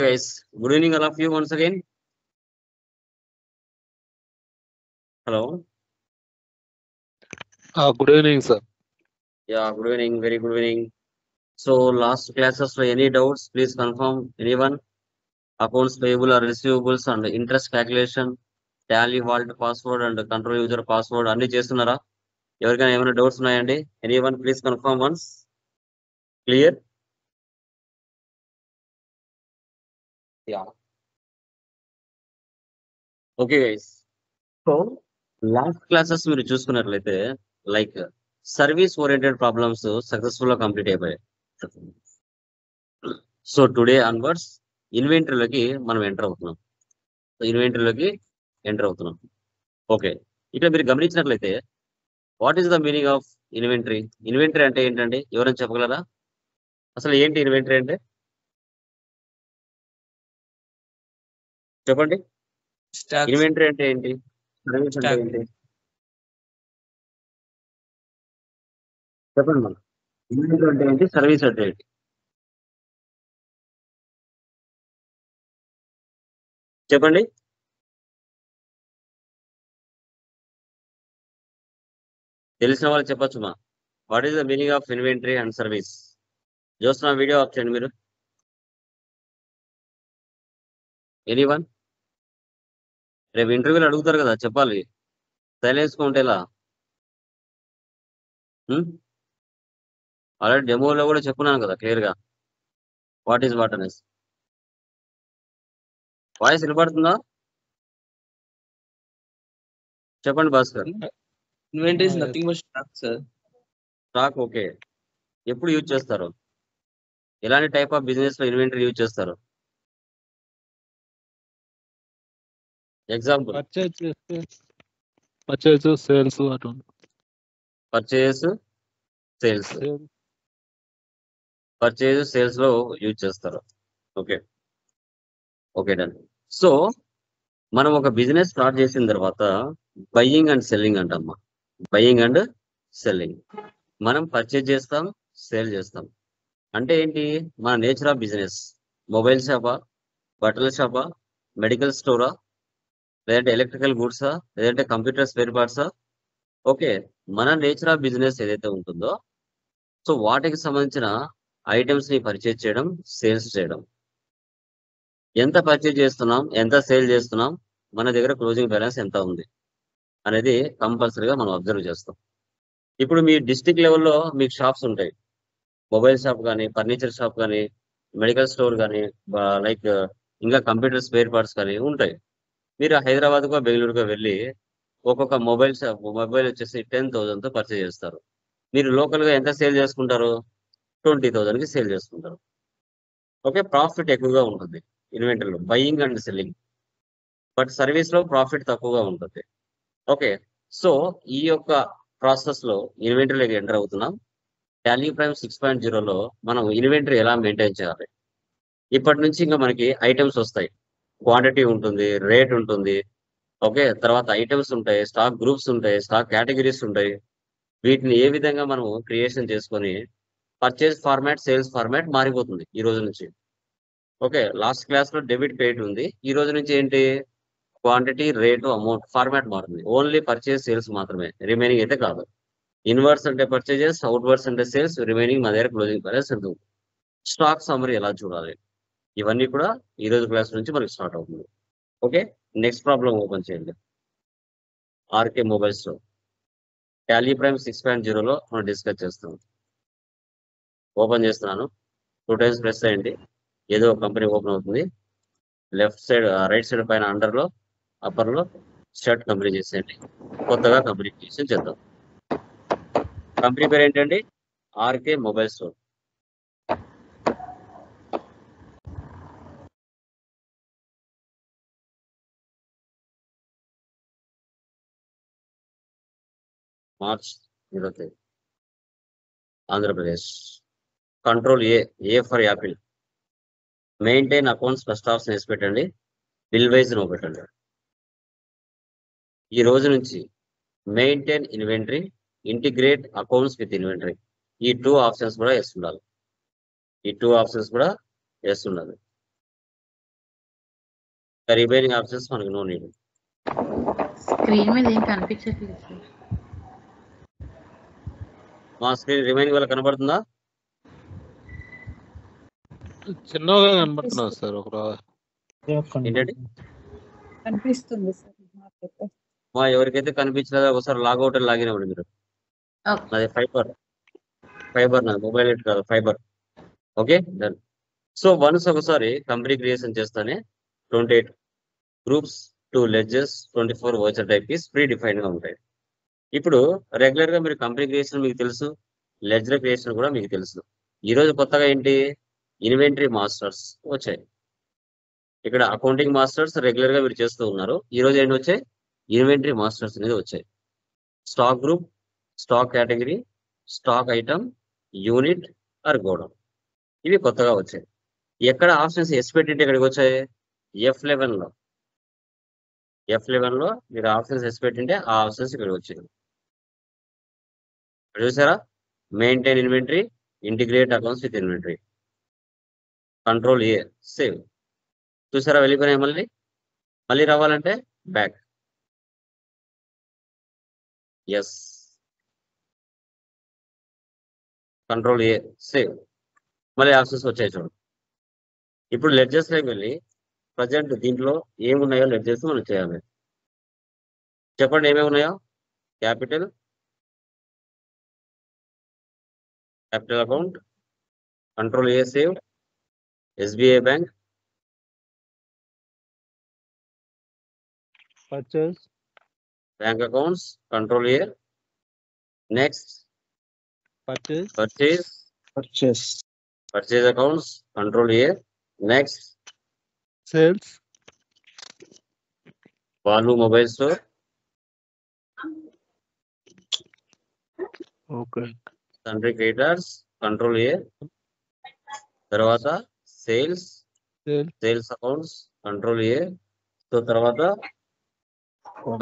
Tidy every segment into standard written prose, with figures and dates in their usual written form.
Guys, good evening all of you once again. Hello. Good evening, sir. Yeah, good evening, very good evening. So last classes, any doubts, please confirm. Anyone? Accounts payable or receivables and interest calculation, tally vault password and control user password అన్ని చేస్తున్నారా? ఎవరికైనా ఏమైనా doubts ఉన్నాయండి? Anyone please confirm once. Clear? Yeah. Okay guys. So last classes మీరు చూసుకున్నట్లయితే like service oriented problems successful గా complete అయిపోయాయి. So today onwards ఇన్వెంటరీలోకి మనం ఎంటర్ అవుతున్నాం. ఓకే, ఇక్కడ మీరు గమనించినట్లయితే what is the meaning of inventory? Inventory అంటే ఏంటండి? ఎవరైనా చెప్పగలరా? అసలు ఏంటి ఇన్వెంటరీ అంటే? చెప్పండి. ఇన్వెంటరీ అంటే ఏంటి? సర్వీస్ అంటే ఏంటి? చెప్పండి మనం. ఇన్వెంటరీ అంటే ఏంటి? సర్వీస్ అంటే ఏంటి? చెప్పండి. తెలిసిన వాళ్ళు చెప్పొచ్చు మా. What is the meaning of inventory and service? చూస్తున్న వీడియో ఆఫ్ చేయండి మీరు. ఎనీవన్? రేపు ఇంటర్వ్యూలు అడుగుతారు కదా, చెప్పాలి. సైలెన్స్ గా ఉంటే ఎలా? ఆల్రెడీ డెమోలో కూడా చెప్పున్నాను కదా క్లియర్ గా వాట్ ఈస్ వాట్ అనేసి. వాయిస్ వినపడుతుందా? చెప్పండి Bhaskar. Inventory is nothing but stock, sir. Stock okay. ఎప్పుడు యూజ్ చేస్తారు? ఎలాంటి టైప్ ఆఫ్ బిజినెస్ లో ఇన్వెంటరీ యూజ్ చేస్తారు? ఎగ్జాంపుల్ పర్చేజ్ సేల్స్ అటువంటి పర్చేస్ సేల్స్ లో యూజ్ చేస్తారు. Okay okay done. సో మనం ఒక బిజినెస్ స్టార్ట్ చేసిన తర్వాత బయ్యింగ్ అండ్ సెల్లింగ్ అంటమ్మా. Buying and selling. మనం పర్చేజ్ చేస్తాం, సేల్ చేస్తాం. అంటే ఏంటి? మన నేచర్ ఆఫ్ బిజినెస్. మొబైల్ షాపా, బట్టల షాపా, మెడికల్ స్టోరా, లేదంటే ఎలక్ట్రికల్ గూడ్సా, లేదంటే కంప్యూటర్ స్పేర్ పార్ట్సా? ఓకే, మన నేచర్ ఆఫ్ బిజినెస్ ఏదైతే ఉంటుందో సో వాటికి సంబంధించిన ఐటమ్స్ ని పర్చేజ్ చేయడం, సేల్స్ చేయడం. ఎంత పర్చేజ్ చేస్తున్నాం, ఎంత సేల్ చేస్తున్నాం, మన దగ్గర క్లోజింగ్ బ్యాలెన్స్ ఎంత ఉంది అనేది కంపల్సరీగా మనం అబ్జర్వ్ చేస్తాం. ఇప్పుడు మీ డిస్ట్రిక్ట్ లెవెల్లో మీకు షాప్స్ ఉంటాయి. మొబైల్ షాప్ కానీ, ఫర్నిచర్ షాప్ కానీ, మెడికల్ స్టోర్ కానీ, లైక్ ఇంకా కంప్యూటర్ స్పేర్ పార్ట్స్ కానీ ఉంటాయి. మీరు హైదరాబాద్కో బెంగళూరుకో వెళ్ళి ఒక్కొక్క మొబైల్ వచ్చేసి 10,000తో పర్చేజ్ చేస్తారు. మీరు లోకల్ గా ఎంత సేల్ చేసుకుంటారు? 20,000కి సేల్ చేసుకుంటారు. ఓకే, ప్రాఫిట్ ఎక్కువగా ఉంటుంది ఇన్వెంటరీలో, buying and selling. But service లో ప్రాఫిట్ తక్కువగా ఉంటుంది. ఓకే, సో ఈ యొక్క ప్రాసెస్ లో ఇన్వెంటరీలోకి ఎంటర్ అవుతున్నాం. టాలీ ప్రైమ్ 6.0లో మనం ఇన్వెంటరీ ఎలా మెయింటైన్ చేయాలి? ఇప్పటి నుంచి ఇంకా మనకి ఐటమ్స్ వస్తాయి. క్వాంటిటీ ఉంటుంది, రేట్ ఉంటుంది. ఓకే, తర్వాత ఐటమ్స్ ఉంటాయి, స్టాక్ గ్రూప్స్ ఉంటాయి, స్టాక్ కేటగిరీస్ ఉంటాయి. వీటిని ఏ విధంగా మనం క్రియేషన్ చేసుకొని పర్చేజ్ ఫార్మాట్, సేల్స్ ఫార్మాట్ మారిపోతుంది ఈ రోజు నుంచి. ఓకే, లాస్ట్ క్లాస్ లో డెబిట్ క్రెడిట్ ఉంది. ఈ రోజు నుంచి ఏంటి? క్వాంటిటీ, రేటు, అమౌంట్ ఫార్మాట్ మారుతుంది. ఓన్లీ పర్చేజ్, సేల్స్ మాత్రమే, రిమైనింగ్ అయితే కాదు. ఇన్వర్స్ అంటే పర్చేజెస్, అవుట్వర్స్ అంటే సేల్స్, రిమైనింగ్ మా దగ్గర క్లోజింగ్ బ్యాలెన్స్ ఉంటుంది. స్టాక్ సమ్మరీ ఎలా చూడాలి, ఇవన్నీ కూడా ఈ రోజు క్లాస్ నుంచి మనకి స్టార్ట్ అవుతుంది. ఓకే, నెక్స్ట్ ప్రాబ్లం ఓపెన్ చేయండి. ఆర్కే మొబైల్స్ లో టాలీ ప్రైమ్ 6.0లో మనం డిస్కస్ చేస్తాం. ఓపెన్ చేస్తున్నాను. 2 times ప్రెస్ చేయండి, ఏదో ఒక కంపెనీ ఓపెన్ అవుతుంది. లెఫ్ట్ సైడ్, రైట్ సైడ్ పైన అండర్ లో, అప్పర్ లో షర్ట్ కంపెనీ చేసేయండి. కొత్తగా కంపెనీ క్రియేషన్ చేద్దాం. కంపెనీ పేరు ఏంటండి? RK mobile store. March 20, Andhra Pradesh. Control A for Apple. Maintain accounts first option వేసి పెట్టండి. బిల్ వైజ్ నో పెట్టండి. ఈ రోజు నుంచి maintain inventory, integrate accounts with inventory, ఈ 2 ఆప్షన్స్ కూడా వేస్తుండాలి. రిమైనింగ్ ఆప్షన్స్ మనకు నో నీడ్. స్క్రీన్ మీద ఏం కనిపించట్లేదు సార్. మా స్క్రీన్ రిమైనింగ్ వల్ల కనబడుతుందా? చిన్నగా కనబడుతున్నారు సార్ ఒక ఏంటండి కనిపిస్తుంది సార్ నాకైతే. మా ఎవరికైతే కనిపించలేదో ఒకసారి లాగౌట్ అని లాగిన్ అవ్వండి మీరు. ఓకే. నాది ఫైబర్ నాది మొబైల్ నెట్ కాదు fibre. Okay done. So once ఒకసారి కంపెనీ క్రియేషన్ చేస్తానే 28 groups 2 ledges 24 voucher type keys pre defined గా ఉంటాయి. ఇప్పుడు రెగ్యులర్ గా మీరు కంపెనీ క్రియేషన్ మీకు తెలుసు, లెడ్జర్ క్రియేషన్ కూడా మీకు తెలుసు. ఈ రోజు కొత్తగా ఏంటి ఇన్వెంటరీ మాస్టర్స్ వచ్చాయి. ఇక్కడ అకౌంటింగ్ మాస్టర్స్ రెగ్యులర్ గా మీరు చేస్తూ ఉన్నారు. ఈ రోజు ఏంటి వచ్చాయి ఇన్వెంటరీ మాస్టర్స్ అనేది వచ్చాయి. Stock group, stock category, stock item, unit or godown ఇవి కొత్తగా వచ్చాయి. ఎక్కడ ఆప్షన్స్ ఎస్ పెట్టింటే ఇక్కడికి వచ్చాయి F11 లో. F11 లో మీరు ఆప్షన్స్ ఎస్ పెట్టింటే ఆ ఆప్షన్స్ ఇక్కడికి వచ్చాయి. ఇక్కడ చూసారా maintain inventory, integrate accounts with inventory, control A save. చూసారా వెళ్ళిపోయినాయి. మళ్ళీ రావాలంటే back. Yes control A save. మళ్ళీ ఆప్షన్స్ వచ్చాయి చూడండి. ఇప్పుడు లెడ్జెస్ లోకి వెళ్ళి ప్రజెంట్ దీంట్లో ఏమున్నాయో లెడ్జెస్ మనం చేయాలి. చెప్పండి ఏమేమి ఉన్నాయో. Capital account, control A save, SBI bank, purchase, bank accounts, control A. Next purchase, purchase accounts, control A. Next sales, Balu mobile store, okay, sundry creditors, control A. తర్వాత sales accounts, control A. So తర్వాత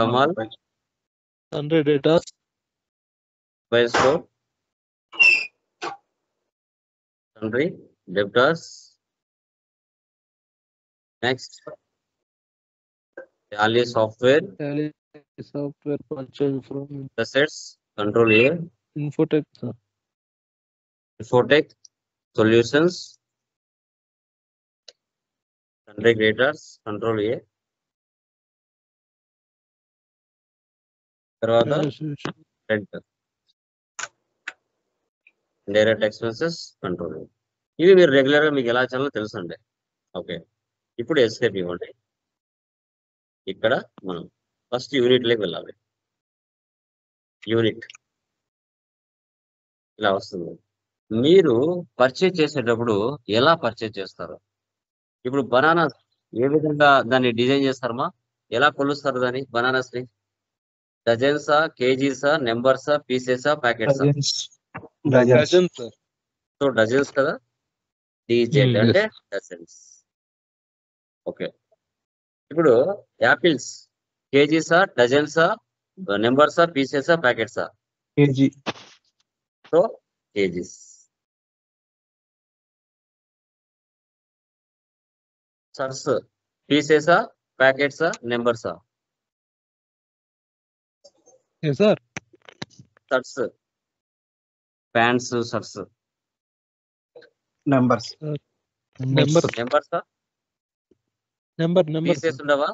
Kamal sundry debtors, mobile store, sundry debtors. Next Tally software purchase from assets, control A. Infotech sir, Infotech solutions, sundry creditors, control A. తర్వాత rent, direct expenses, control A. ఇవి మీరు regular గా మీకు ఎలా చేయాలో తెలుసు అండి. ఓకే ఇప్పుడు ఎస్కేప్ ఇవ్వండి. ఇక్కడ మనం ఫస్ట్ యూనిట్ లోకి వెళ్ళాలి. యూనిట్ ఇలా వస్తుంది. మీరు పర్చేజ్ చేసేటప్పుడు ఎలా పర్చేజ్ చేస్తారు? ఇప్పుడు బనానాస్ ఏ విధంగా దాన్ని డిజైన్ చేస్తారమ్మా? ఎలా కొలుస్తారు దాన్ని బనానాస్ ని? డజన్సా, కేజీసా, నెంబర్సా, పీసెసా, ప్యాకెట్సా? Dozen sir. సో డజన్స్ కదా, డీజెడ్ అంటే డజన్స్. ఓకే ఇప్పుడు యాపిల్స్ కేజీసా, డజన్సా, నెంబర్సా, పీసెసా, ప్యాకెట్సా? కేజీ. So KGs. సర్స్ పీసెసా, ప్యాకెట్సా, నెంబర్సా? Sir shirts pants, shirts numbers. నెంబర్సా? నెంబర్ పీసెస్ ఉండవా?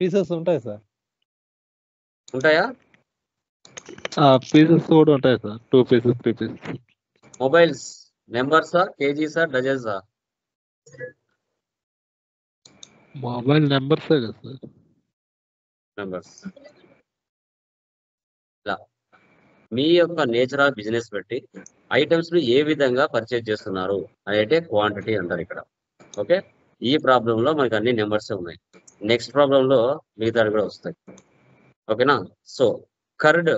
పీసెస్ ఉంటాయి సార్. ఉంటాయా? పీసెస్ కూడా ఉంటాయి సార్. 2 pieces 3 pieces. మొబైల్స్ నెంబర్సా, కేజీసా, డజన్సా? మొబైల్ నెంబర్సే కదా సార్. నెంబర్స్. ఇలా మీ యొక్క నేచర్ ఆఫ్ బిజినెస్ బట్టి ఐటమ్స్ ని ఏ విధంగా పర్చేజ్ చేస్తున్నారు అంటే క్వాంటిటీ అంటారు ఇక్కడ. ఓకే ఈ ప్రాబ్లం లో మనకి అన్ని నెంబర్స్ ఉన్నాయి. నెక్స్ట్ ప్రాబ్లం లో మిగతావి కూడా వస్తాయి. ఓకేనా? సో కర్డ్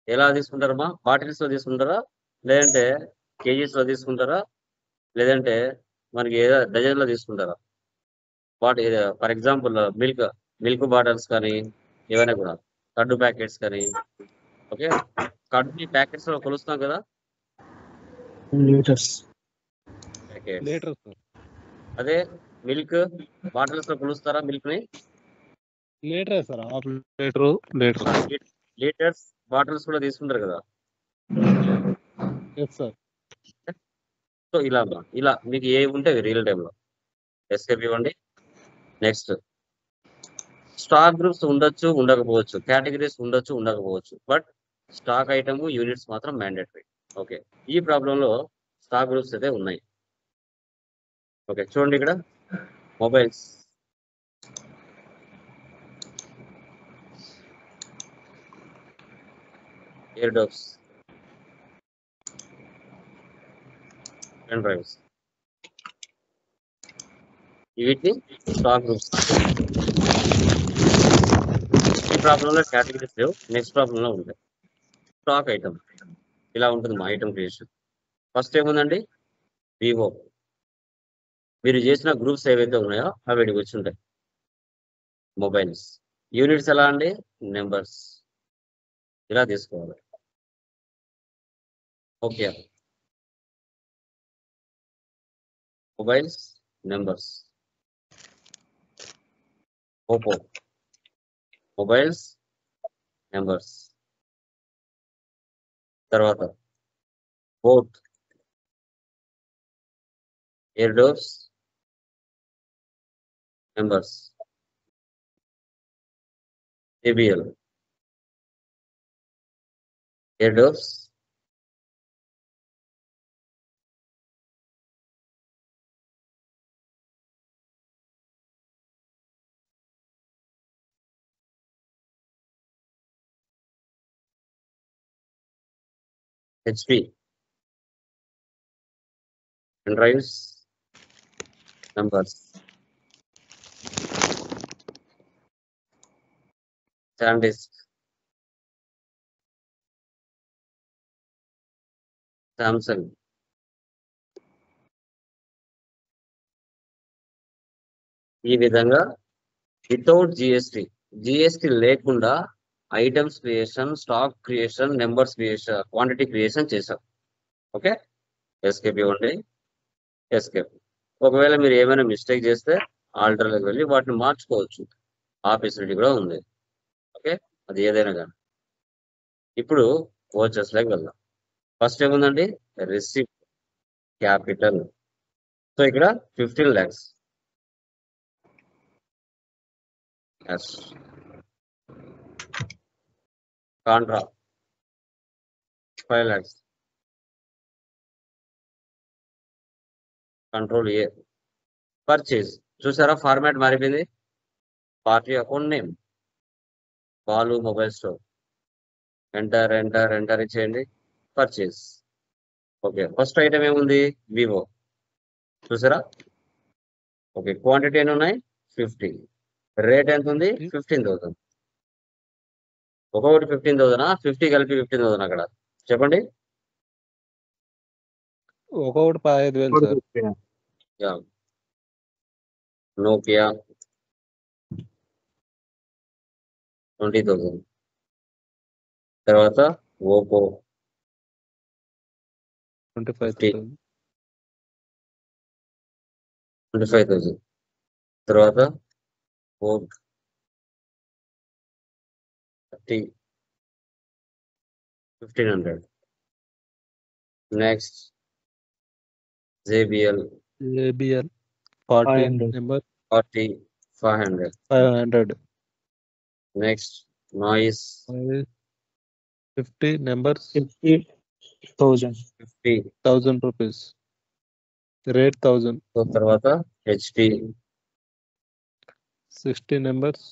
ఎలా తీసుకుంటారమ్మా? బాటిల్స్ లో తీసుకుంటారా, లేదంటే కేజీస్ లో తీసుకుంటారా, లేదంటే మనకి ఏదో డజన్ లో తీసుకుంటారా? ఫర్ ఎగ్జాంపుల్ మిల్క్ బాటిల్స్ కానీ ఏవైనా కూడా కర్డ్ ప్యాకెట్స్ కానీ. ఓకే కర్డ్ ప్యాకెట్స్ లో కొలుస్తాం కదా, లీటర్స్. ప్యాకెట్స్. Litre sir. అదే మిల్క్ బాటిల్స్ లో కొలుస్తారా మిల్క్ ని? లీటరే sir, half litre litre. Litres bottles కూడా తీసుకుంటారు కదా. Yes sir. సో ఇలా అమ్మా, ఇలా మీకు ఏ ఉంటాయి రియల్ టైంలో ఎస్కేప్ ఇవ్వండి. నెక్స్ట్ స్టాక్ గ్రూప్స్ ఉండొచ్చు ఉండకపోవచ్చు, కేటగిరీస్ ఉండొచ్చు ఉండకపోవచ్చు, బట్ స్టాక్ ఐటమ్ యూనిట్స్ మాత్రం మ్యాండేటరీ. ఓకే, ఈ ప్రాబ్లంలో స్టాక్ గ్రూప్స్ అయితే ఉన్నాయి. ఓకే చూడండి ఇక్కడ mobiles, air dopes, pen drives, వీటిని స్టాక్ గ్రూప్స్. ఈ ప్రాబ్లంలో కేటగిరీస్ లేవు, నెక్స్ట్ ప్రాబ్లంలో ఉంటాయి. స్టాక్ ఐటమ్ ఇలా ఉంటుంది మా ఐటమ్ క్రియేషన్. ఫస్ట్ ఏముందండి, వివో. మీరు చేసిన గ్రూప్స్ ఏవైతే ఉన్నాయో అవి వీటికి వచ్చి ఉంటాయి. మొబైల్స్ యూనిట్స్ ఎలా అండి, నెంబర్స్ ఇలా తీసుకోవాలి. Okay, mobiles numbers. Oppo mobiles numbers. తర్వాత boat, airdopes numbers. JBL airdopes, HP pen drives numbers. SanDisk, Samsung. ఈ విధంగా వితౌట్ జిఎస్టి లేకుండా items creation, stock creation, numbers creation, quantity creation చేశాం. Okay, escape ఇవ్వండి, escape. ఒకవేళ మీరు ఏమైనా mistake చేస్తే ఆల్టర్లోకి వెళ్ళి వాటిని మార్చుకోవచ్చు, ఆ ఫెసిలిటీ కూడా ఉంది. ఓకే, అది ఏదైనా కానీ. ఇప్పుడు వోచర్స్ లోకి వెళ్దాం. ఫస్ట్ ఏముందండి, రిసిప్ట్ క్యాపిటల్. సో ఇక్కడ 15 lakhs. Yes. Contra 5 lakhs. Control A. Purchase చూసారా, ఫార్మాట్ మారిపోయింది. Party account name Balu mobile store. Enter enter enter ఇచ్చేయండి, పర్చేజ్. ఓకే, ఫస్ట్ ఐటమ్ ఏముంది, వివో. చూసారా. ఓకే, క్వాంటిటీ ఎన్ని ఉన్నాయి, 50. రేట్ ఎంత ఉంది, 15,000. ఒక్కొక్కటి 15,000, 50 కలిపి 15,000 అక్కడ చెప్పండి. ఒక్కొక్కటి 15,000 సార్. Yeah, Nokia 20,000. తర్వాత ఓపో 25,000. తర్వాత ఓక్ 30, 1,500. Next JBL 40 number 40, 500. 500. Next noise 50 numbers 50,000 rupees. Rate 1000. తర్వాత HP 60 నెంబర్స్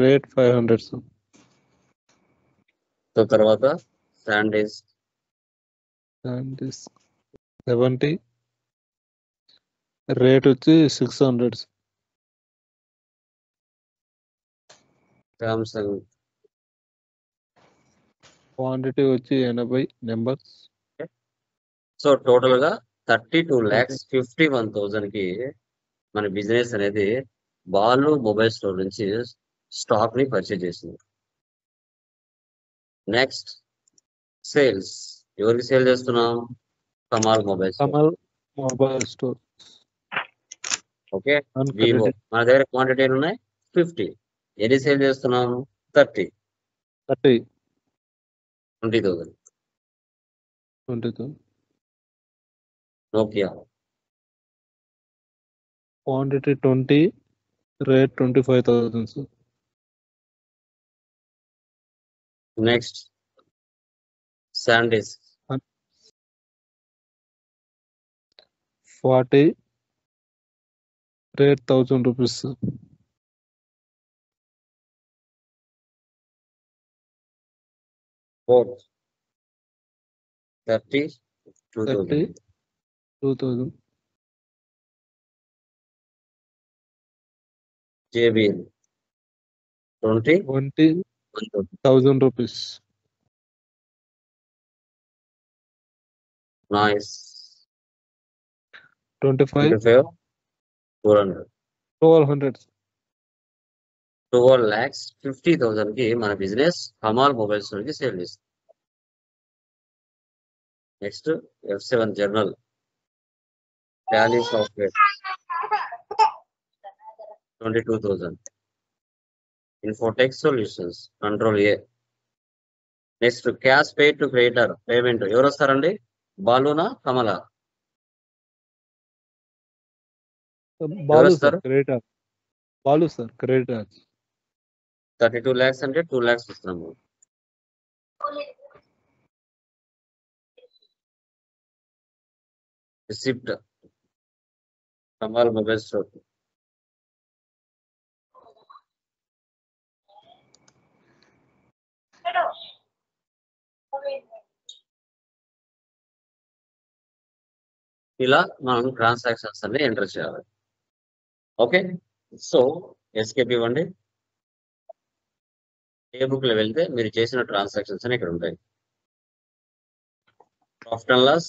రేట్ 500. తర్వాత SanDisk 70 రేట్ వచ్చి 600. సామ్సంగ్. క్వాంటిటీ వచ్చి 80 నెంబర్స్. సో టోటల్ గా 32,51,000 కి మన బిజినెస్ అనేది బాలు మొబైల్ స్టోర్ నుంచి స్టాక్ ని పర్చేజ్ చేసింది. నెక్స్ట్ సేల్స్, ఎవరికి సేల్ చేస్తున్నాం, Kamal mobile store. Kamal mobile store okay Vivo on credit మన దగ్గర క్వాంటిటీ ఎన్ని ఉన్నాయి 50. ఎన్ని సేల్ చేస్తున్నాం 30. 30 20,000. 20,000 Nokia quantity 20 rate 25,000 sir. Next sandies 40 rate 1,000 rupees sir. Fourth 30 30 2,000. 2,000 JBL 20 1,000. 20,000 rupees. Nice 25 25 400. 1,200 12,50,000 కి మన బిజినెస్ కమాల్ మొబైల్స్ నుంచి సేల్ చేస్తుంది. Next F7 journal Tally software 22,000. Infotech solutions control A. Next cash pay to creator payment ఎవరు వస్తారండి? బాలునా కమలా? బాలు వస్తారు? Sir creator. Balu sir creator. 32 lakhs అంటే 2 lakhs ఇస్తున్నాము. Receipt కమాల్ mobile store ఇలా మనం ట్రాన్సాక్షన్స్ అన్ని ఎంటర్ చేయాలి. ఓకే సో ఎస్కేప్ ఇవ్వండి. ఏ బుక్ లో వెళ్తే మీరు చేసిన ట్రాన్సాక్షన్స్ అని ఇక్కడ ఉంటాయి. Profit and loss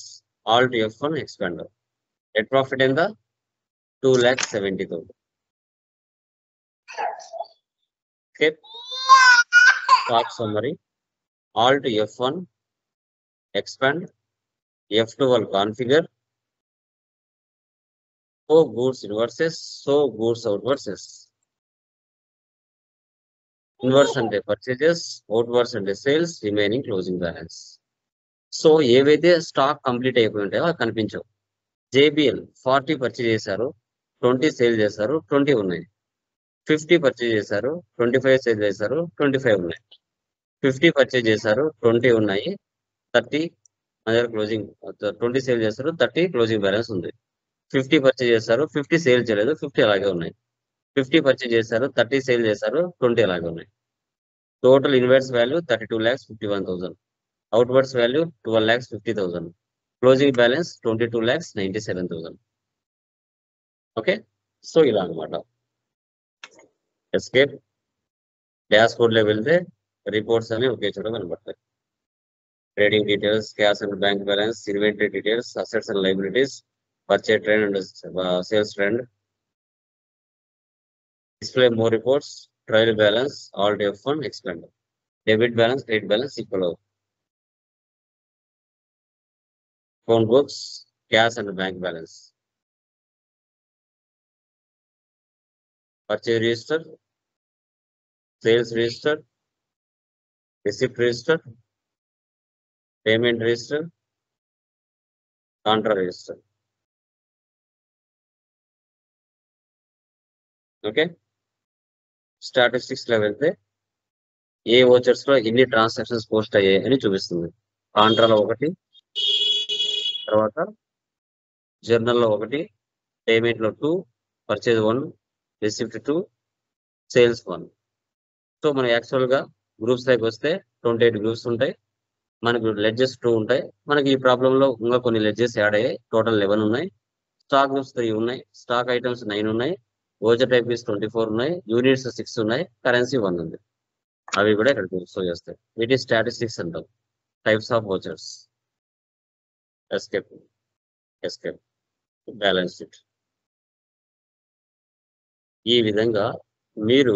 alt F1 expander. Net profit ఎంత? 2,70,000. Okay stock summary alt F1 expand F12 configure so goods inwards so goods outwards. Inward అంటే పర్చేజెస్, అవుట్వర్స్ అంటే sales, remaining closing balance. So ఏవైతే stock complete అయిపోయి ఉంటాయో అవి కనిపించవు. JBL 40 purchase చేశారు, 20 sale చేశారు, 20 ఉన్నాయి. 50 పర్చేజ్ చేశారు, 25 సేల్ చేశారు, 25 ఉన్నాయి. 50 పర్చేజ్ చేశారు, 20 ఉన్నాయి, 30 మన దగ్గర క్లోజింగ్ 20 సేల్ చేశారు, 30 క్లోజింగ్ బ్యాలెన్స్ ఉంది. 50 పర్చేజ్ చేశారు, 50 సేల్ చేయలేదు, 50 అలాగే ఉన్నాయి. 50 పర్చేజ్ చేశారు, 30 సేల్ చేశారు, 20 అలాగే ఉన్నాయి. Total inverse value 32,51,000. Outwards value 12,50,000. Closing balance 22,97,000. Okay so ఇలా అనమాట. ఎస్కేప్ డాష్ బోర్డ్ లో వెళ్తే రిపోర్ట్స్ అన్ని ఒకే చోట కనబడతాయి. Trading details, cash and bank balance, inventory details, assets and liabilities, purchase trend and sales trend, display more reports, trial balance, alt F1 expand, debit balance, credit balance equal out, phone books, cash and bank balance, purchase register, sales register, receipt register, payment register, contra register. Okay statistics లో వెళ్తే ఏ vouchers లో ఎన్ని transactions post అయ్యాయి అని చూపిస్తుంది. కాంట్రాలో 1, తర్వాత జర్నల్లో 1, payment లో 2, purchase 1, receipt 2, sales 1. So మన యాక్చువల్ గా గ్రూప్స్ దగ్గర వస్తే 28 గ్రూప్స్ ఉంటాయి. మనకు లెడ్జెస్ 2 ఉంటాయి. మనకి ఈ ప్రాబ్లం లో ఇంకా కొన్ని లెడ్జెస్ యాడ్ అయ్యాయి. టోటల్ 11 ఉన్నాయి. స్టాక్ గ్రూప్స్ 3 ఉన్నాయి. స్టాక్ ఐటమ్స్ 9 ఉన్నాయి. ఓచర్ టైప్ 24 ఉన్నాయి. యూనిట్స్ 6 ఉన్నాయి. కరెన్సీ 1 ఉంది. అవి కూడా ఇక్కడ షో చేస్తాయి. వీటి స్టాటిస్టిక్స్ అంటాం. Types of vouchers. Escape balance sheet. ఈ విధంగా మీరు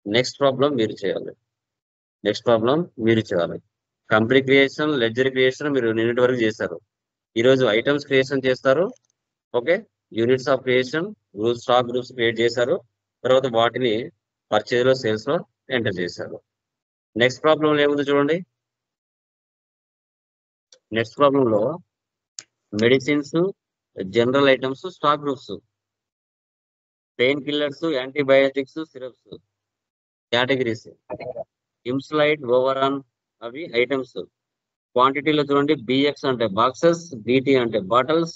నెక్స్ట్ ప్రాబ్లం మీరు చేయాలి. కంపెనీ క్రియేషన్, లెడ్జర్ క్రియేషన్ మీరు నిన్నటి వరకు చేశారు. ఈరోజు ఐటమ్స్ క్రియేషన్ చేస్తారు. Okay, units of creation, stock groups create చేశారు. తర్వాత వాటిని పర్చేజ్ లో, సేల్స్ లో ఎంటర్ చేశారు. నెక్స్ట్ ప్రాబ్లం ఏముంది చూడండి. నెక్స్ట్ ప్రాబ్లం లో medicines, general items, stock groups, painkillers, antibiotics, syrups categories, ఇమ్స్లైడ్, ఓవరాన్ అవి ఐటమ్స్. క్వాంటిటీలో చూడండి, బిఎక్స్ అంటే బాక్సెస్, బిటి అంటే బాటిల్స్,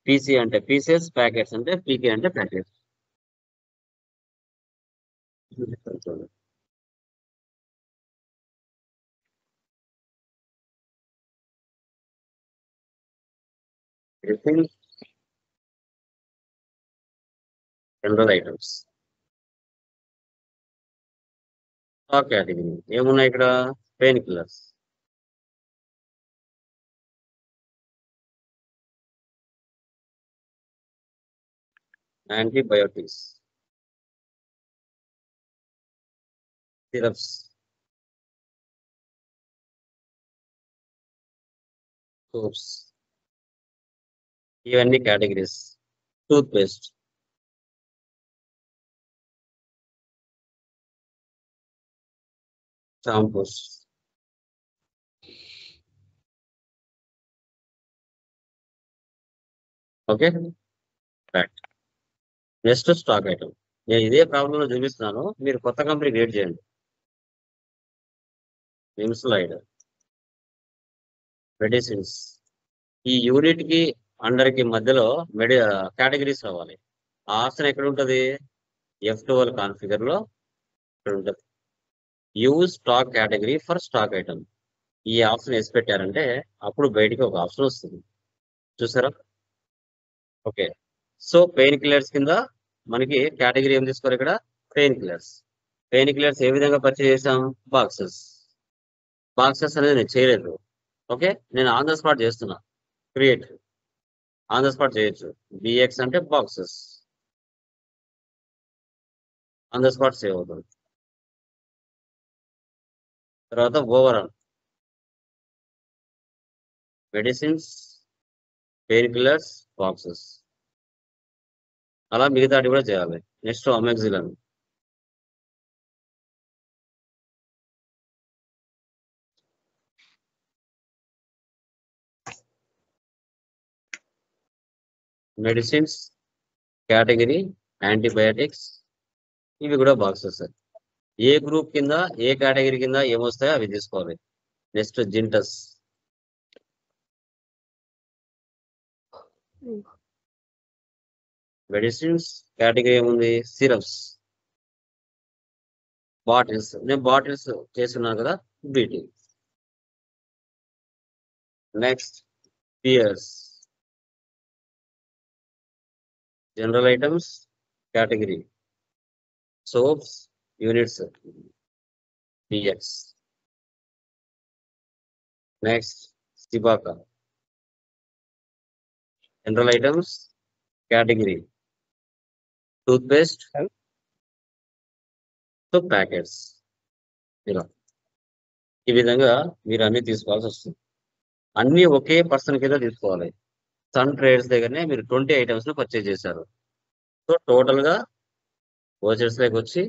పిసి అంటే పీసెస్, ప్యాకెట్స్ అంటే పీకే అంటే packets. General items. Stock category ఏమున్నాయి ఇక్కడ? Painkillers, antibiotics, syrups, soaps, ఇవన్నీ categories. Toothpaste, shampoos, okay. Right. Next stock item. నేను ఇదే ప్రాబ్లంలో చూపిస్తున్నాను, మీరు కొత్త కంపెనీ క్రియేట్ చేయండి. ఇమ్స్లైడ్, మెడిసిన్స్. ఈ యూనిట్ కి అండర్ కి మధ్యలో కేటగిరీస్ రావాలి. ఆ ఆప్షన్ ఎక్కడ ఉంటుంది? F12 కాన్ఫిగర్ లో ఇక్కడ ఉంటుంది. Use stock category for stock item. ఈ ఆప్షన్ వేసి పెట్టారంటే అప్పుడు బయటికి ఒక ఆప్షన్ వస్తుంది, చూసారా? ఓకే. సో పెయిన్ కిల్లర్స్ కింద మనకి కేటగిరీ ఏం తీసుకోవాలి ఇక్కడ? Pain killers. పెయిన్ కిల్లర్స్ ఏ విధంగా పర్చేజ్ చేసాం? బాక్సెస్. బాక్సెస్ అనేది నేను చేయలేదు. ఓకే, నేను ఆన్ ద స్పాట్ చేస్తున్నా. క్రియేట్ ఆన్ ద స్పాట్ చేయొచ్చు. బిఎక్స్ అంటే boxes, on the spot save అవుతుంది. తర్వాత overall medicines, pain killers, boxes. అలా మిగతాటి కూడా చేయాలి. నెక్స్ట్ అమెక్సిలన్, మెడిసిన్స్ కేటగిరీ, యాంటీబయాటిక్స్, ఇవి కూడా బాక్సెస్. ఏ గ్రూప్ కింద, ఏ కేటగిరీ కింద ఏమొస్తాయో అవి తీసుకోవాలి. నెక్స్ట్ జింటస్, మెడిసిన్స్ కేటగిరీ ఏముంది? Syrups, bottles. నేను బాటిల్స్ చేస్తున్నాను కదా, BT. Next Pears, general items category, soaps units, PX. Next Cibaca, general items category, toothpaste, packets. ఇలా ఈ విధంగా మీరు అన్ని తీసుకోవాల్సి వస్తుంది. అన్ని ఒకే పర్సన్ కింద తీసుకోవాలి. సన్ ట్రేడ్స్ దగ్గరనే మీరు 20 ఐటమ్స్ ను పర్చేజ్ చేశారు. సో టోటల్ గా వోచర్స్ లోకి వచ్చి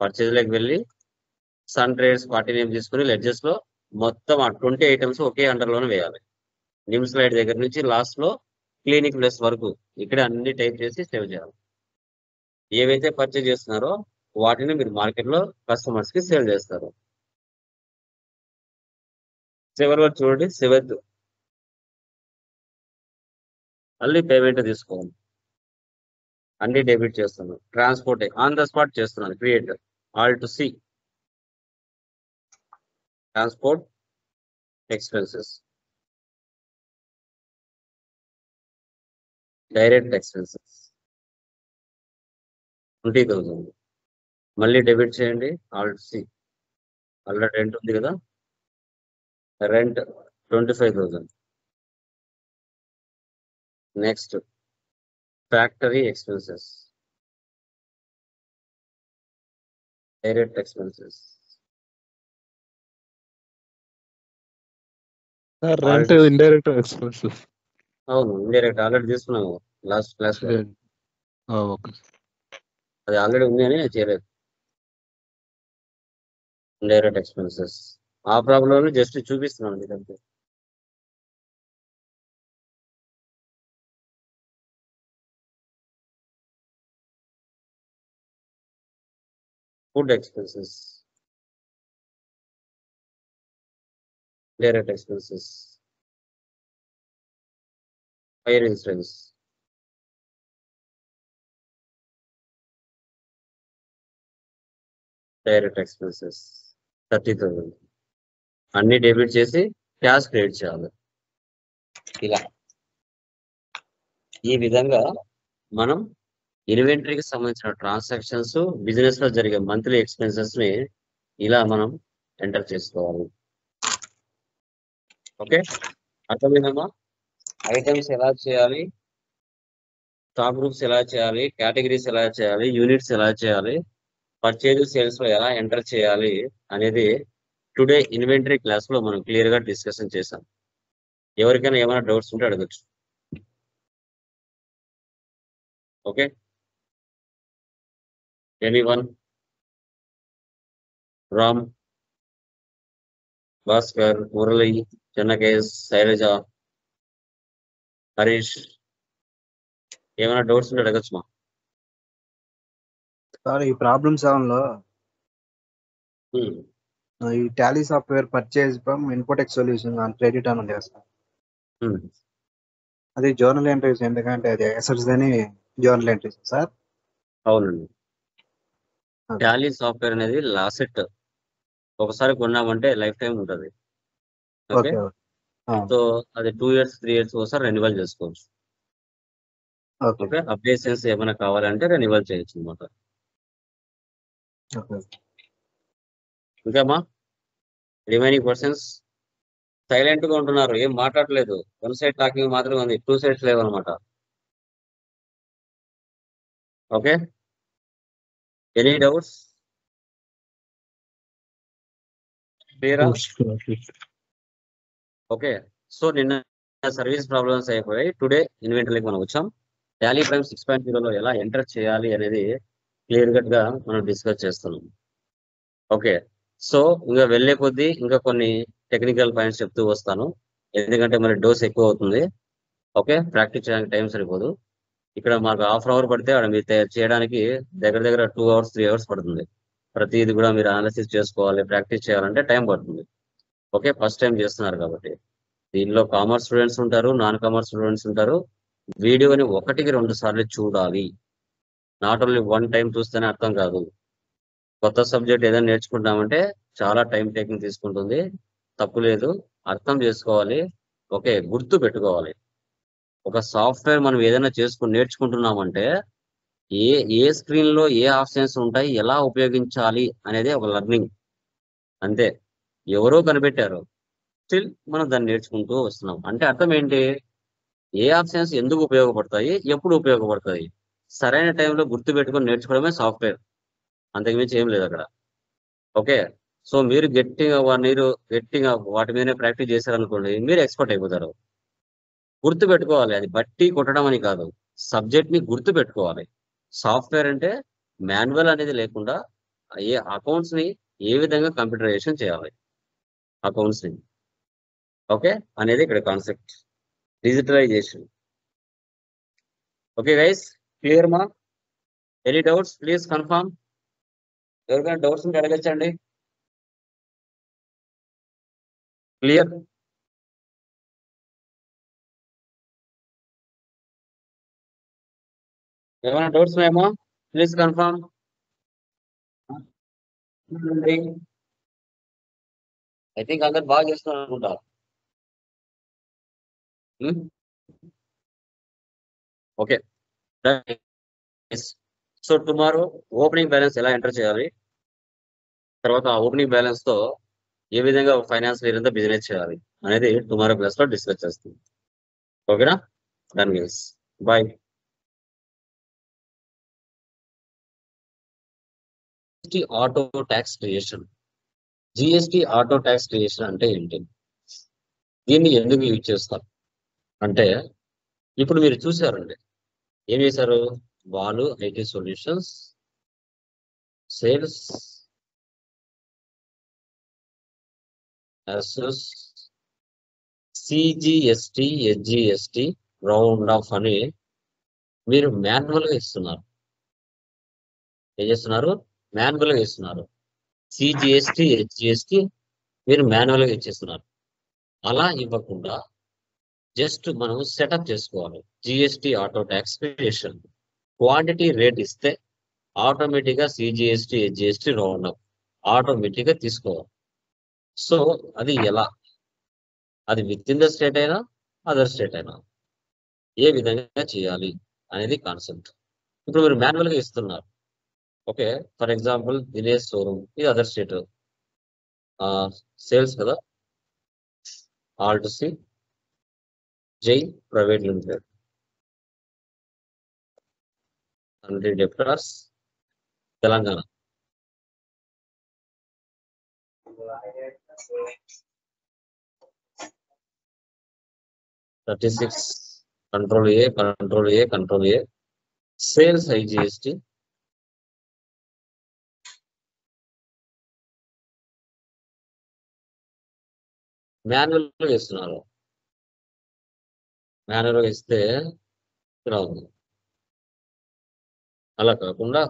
పర్చేజ్ లోకి వెళ్ళి సన్ ట్రేడ్స్ 40 నేమ్ తీసుకుని లెడ్జెస్ లో మొత్తం ఆ 20 ఐటమ్స్ ఒకే అండర్ లోనే వేయాలి. నిమ్ స్లైడ్ దగ్గర నుంచి లాస్ట్ లో క్లినిక్ ప్లస్ వరకు ఇక్కడ అన్ని టైప్ చేసి సేవ్ చేయాలి. ఏవైతే పర్చేజ్ చేస్తున్నారో వాటిని మీరు మార్కెట్ లో కస్టమర్స్ కి సేల్ చేస్తారు. చివరిలో చూడండి, 7th మళ్ళీ పేమెంట్ తీసుకోండి. అన్ని డెబిట్ చేస్తున్నాను. ట్రాన్స్పోర్ట్ ఆన్ ద స్పాట్ చేస్తున్నాను. Create alt C, transport expenses, direct expenses 20,000. మళ్ళీ డెబిట్ చేయండి. Alt C. ఆల్రెడీ రెంట్ ఉంది కదా, rent 25,000. Next factory expenses, direct expenses, rent indirect expenses. అవును ఇండైరెక్ట్ ఆల్రెడీ తీసుకున్నాము లాస్ట్ క్లాస్ లో. ఓకే. అది ఆల్రెడీ ఉంది అని చేయలేదు. ఇండైరెక్ట్ ఎక్స్పెన్సెస్ ఆ ప్రాబ్లం జస్ట్ చూపిస్తున్నాను మీకు అంతే. Food expenses, indirect expenses, fire insurance, direct expenses 30,000 అన్ని డెబిట్ చేసి క్యాష్ క్రెడిట్ చేయాలి. ఇలా ఈ విధంగా మనం ఇన్వెంటరీకి సంబంధించిన ట్రాన్సాక్షన్స్, బిజినెస్ లో జరిగే మంత్లీ ఎక్స్పెన్సెస్ ని ఇలా మనం ఎంటర్ చేసుకోవాలి. ఓకే, అర్థమైందమ్మా? ఐటమ్స్ ఎలా చేయాలి, స్టాక్ గ్రూప్స్ ఎలా చేయాలి, కేటగిరీస్ ఎలా చేయాలి, యూనిట్స్ ఎలా చేయాలి, పర్చేజ్ సేల్స్ లో ఎలా ఎంటర్ చేయాలి అనేది టుడే ఇన్వెంటరీ క్లాస్ లో మనం క్లియర్ గా డిస్కషన్ చేసాం. ఎవరికైనా ఏమైనా డౌట్స్ ఉంటే అడగచ్చు. Okay, anyone? రామ్, భాస్కర్, మురళి, చెన్నకేశ్, శైలజ, హరీష్, ఏమైనా డౌట్స్ ఉంటే అడగచ్చు మా. సార్ ఈ ప్రాబ్లమ్ 7 లో ఈ Tally software purchase from Infotech solution on credit అని ఉంది సార్. అది జర్నల్ ఎంట్రీస్, ఎందుకంటే అది అసెట్స్ అని జర్నల్ ఎంట్రీస్ సార్. అవునండి, టాలీ సాఫ్ట్వేర్ అనేది లాసెట్. ఒకసారి కొన్నామంటే లైఫ్ టైం ఉంటుంది. ఓకే, సో అది 2 years 3 years ఒకసారి రెన్యువల్ చేసుకోవచ్చు. ఓకే, అప్డేషన్స్ ఏమైనా కావాలంటే రెన్యువల్ చేయొచ్చు అనమాట. ఇంకామా రిమైనింగ్ పర్సన్స్ సైలెంట్ గా ఉంటున్నారు, ఏం మాట్లాడలేదు. 1 side టాకింగ్ మాత్రమే ఉంది, 2 sides లేవన్నమాట. Okay, any doubts? క్లియరా? ఓకే, సో నిన్న సర్వీస్ ప్రాబ్లమ్స్ అయిపోయాయి. టుడే ఇన్వెంటరీకి మనం వచ్చాం. టాలీ ప్రైమ్ 6.0 లో ఎలా ఎంటర్ చేయాలి అనేది క్లియర్ కట్ గా మనం డిస్కస్ చేస్తున్నాం. ఓకే, సో ఇంకా వెళ్లే కొద్దీ ఇంకా కొన్ని టెక్నికల్ పాయింట్స్ చెప్తూ వస్తాను, ఎందుకంటే మరి డోస్ ఎక్కువ అవుతుంది. ఓకే, ప్రాక్టీస్ చేయడానికి టైం సరిపోదు. ఇక్కడ మాకు హాఫ్ అవర్ పడితే అక్కడ మీరు చేయడానికి దగ్గర దగ్గర 2 hours 3 hours పడుతుంది. ప్రతిది కూడా మీరు అనాలిసిస్ చేసుకోవాలి, ప్రాక్టీస్ చేయాలంటే టైం పడుతుంది. ఓకే, ఫస్ట్ టైం చేస్తున్నారు కాబట్టి. దీనిలో కామర్స్ స్టూడెంట్స్ ఉంటారు, నాన్ కామర్స్ స్టూడెంట్స్ ఉంటారు. వీడియోని 1-2 సార్లు చూడాలి, నాట్ ఓన్లీ 1 time చూస్తేనే అర్థం కాదు. కొత్త సబ్జెక్ట్ ఏదైనా నేర్చుకుంటామంటే చాలా టైం టేకింగ్ తీసుకుంటుంది, తప్పు లేదు, అర్థం చేసుకోవాలి. ఓకే, గుర్తు పెట్టుకోవాలి. ఒక సాఫ్ట్వేర్ మనం ఏదైనా నేర్చుకుంటున్నామంటే ఏ ఏ స్క్రీన్ లో ఏ ఆప్షన్స్ ఉంటాయి, ఎలా ఉపయోగించాలి అనేది ఒక లెర్నింగ్ అంతే. ఎవరో కనిపెట్టారు, స్టిల్ మనం దాన్ని నేర్చుకుంటూ వస్తున్నాం. అంటే అర్థం ఏంటి, ఏ ఆప్షన్స్ ఎందుకు ఉపయోగపడతాయి, ఎప్పుడు ఉపయోగపడతాయి, సరైన టైంలో గుర్తు పెట్టుకొని నేర్చుకోవడమే సాఫ్ట్వేర్, అంతకుమించి ఏం లేదు అక్కడ. ఓకే, సో మీరు గట్టిగా వాటి మీదనే ప్రాక్టీస్ చేశారనుకోండి, మీరు ఎక్స్పర్ట్ అయిపోతారు. గుర్తు పెట్టుకోవాలి, అది బట్టి కొట్టడం అని కాదు, సబ్జెక్ట్ ని గుర్తు పెట్టుకోవాలి. సాఫ్ట్వేర్ అంటే మాన్యువల్ అనేది లేకుండా ఏ అకౌంట్స్ ని ఏ విధంగా కంప్యూటరైజేషన్ చేయాలి, అకౌంట్స్ ని. ఓకే, అనేది ఇక్కడ concept, digitalisation. Okay guys, clear మా? Any doubts please confirm. ఎవరికైనా డౌట్స్ ఉంటే అడగచ్చండి. క్లియర్? ఏమైనా డౌట్స్ ఉన్నాయేమో ప్లీజ్ కన్ఫర్మ్. ఐ థింక్ అందరు బాగా చేస్తున్నారు అనుకుంటా. Okay, so tomorrow opening balance ఎలా ఎంటర్ చేయాలి, తర్వాత ఆ ఓపెనింగ్ బ్యాలెన్స్ తో ఏ విధంగా ఫైనాన్స్ ఇయర్ అంతా బిజినెస్ చేయాలి అనేది టుమారో క్లాస్ లో డిస్కస్ చేస్తాం. ఓకేనా? Done guys, bye. Auto tax creation. GST auto tax creation అంటే ఏంటి, దీన్ని ఎందుకు యూజ్ చేస్తారు అంటే, ఇప్పుడు మీరు చూసారండి, ఏం చేశారు? వాళ్ళు IT solutions sales versus CGST HGST round of అని మీరు మాన్యువల్ గా ఇస్తున్నారు. ఏం చేస్తున్నారు? మాన్యువల్ గా ఇస్తున్నారు. సిజిఎస్టి హెచ్జిఎస్టి మీరు మాన్యువల్ గా ఇచ్చేస్తున్నారు. అలా ఇవ్వకుండా జస్ట్ మనం సెటప్ చేసుకోవాలి. GST auto tax creation quantity rate ఇస్తే ఆటోమేటిక్ గా CGST HGST round up automatic గా తీసుకోవాలి. సో అది ఎలా? అది విత్ ఇన్ ద స్టేట్ అయినా అదర్ స్టేట్ అయినా ఏ విధంగా చేయాలి అనేది కాన్సెప్ట్. ఇప్పుడు మీరు మాన్యువల్ గా ఇస్తున్నారు. Okay, for example Dinesh showroom, ఇది అదర్ స్టేట్ సేల్స్ కదా, ఆల్ట్ సి జై private limited, country debtors Telangana. $36 control A sales IGST manual గా ఇస్తున్నారు. మాన్యువల్ గా ఇస్తే ఇలా ఉంది. అలా కాకుండా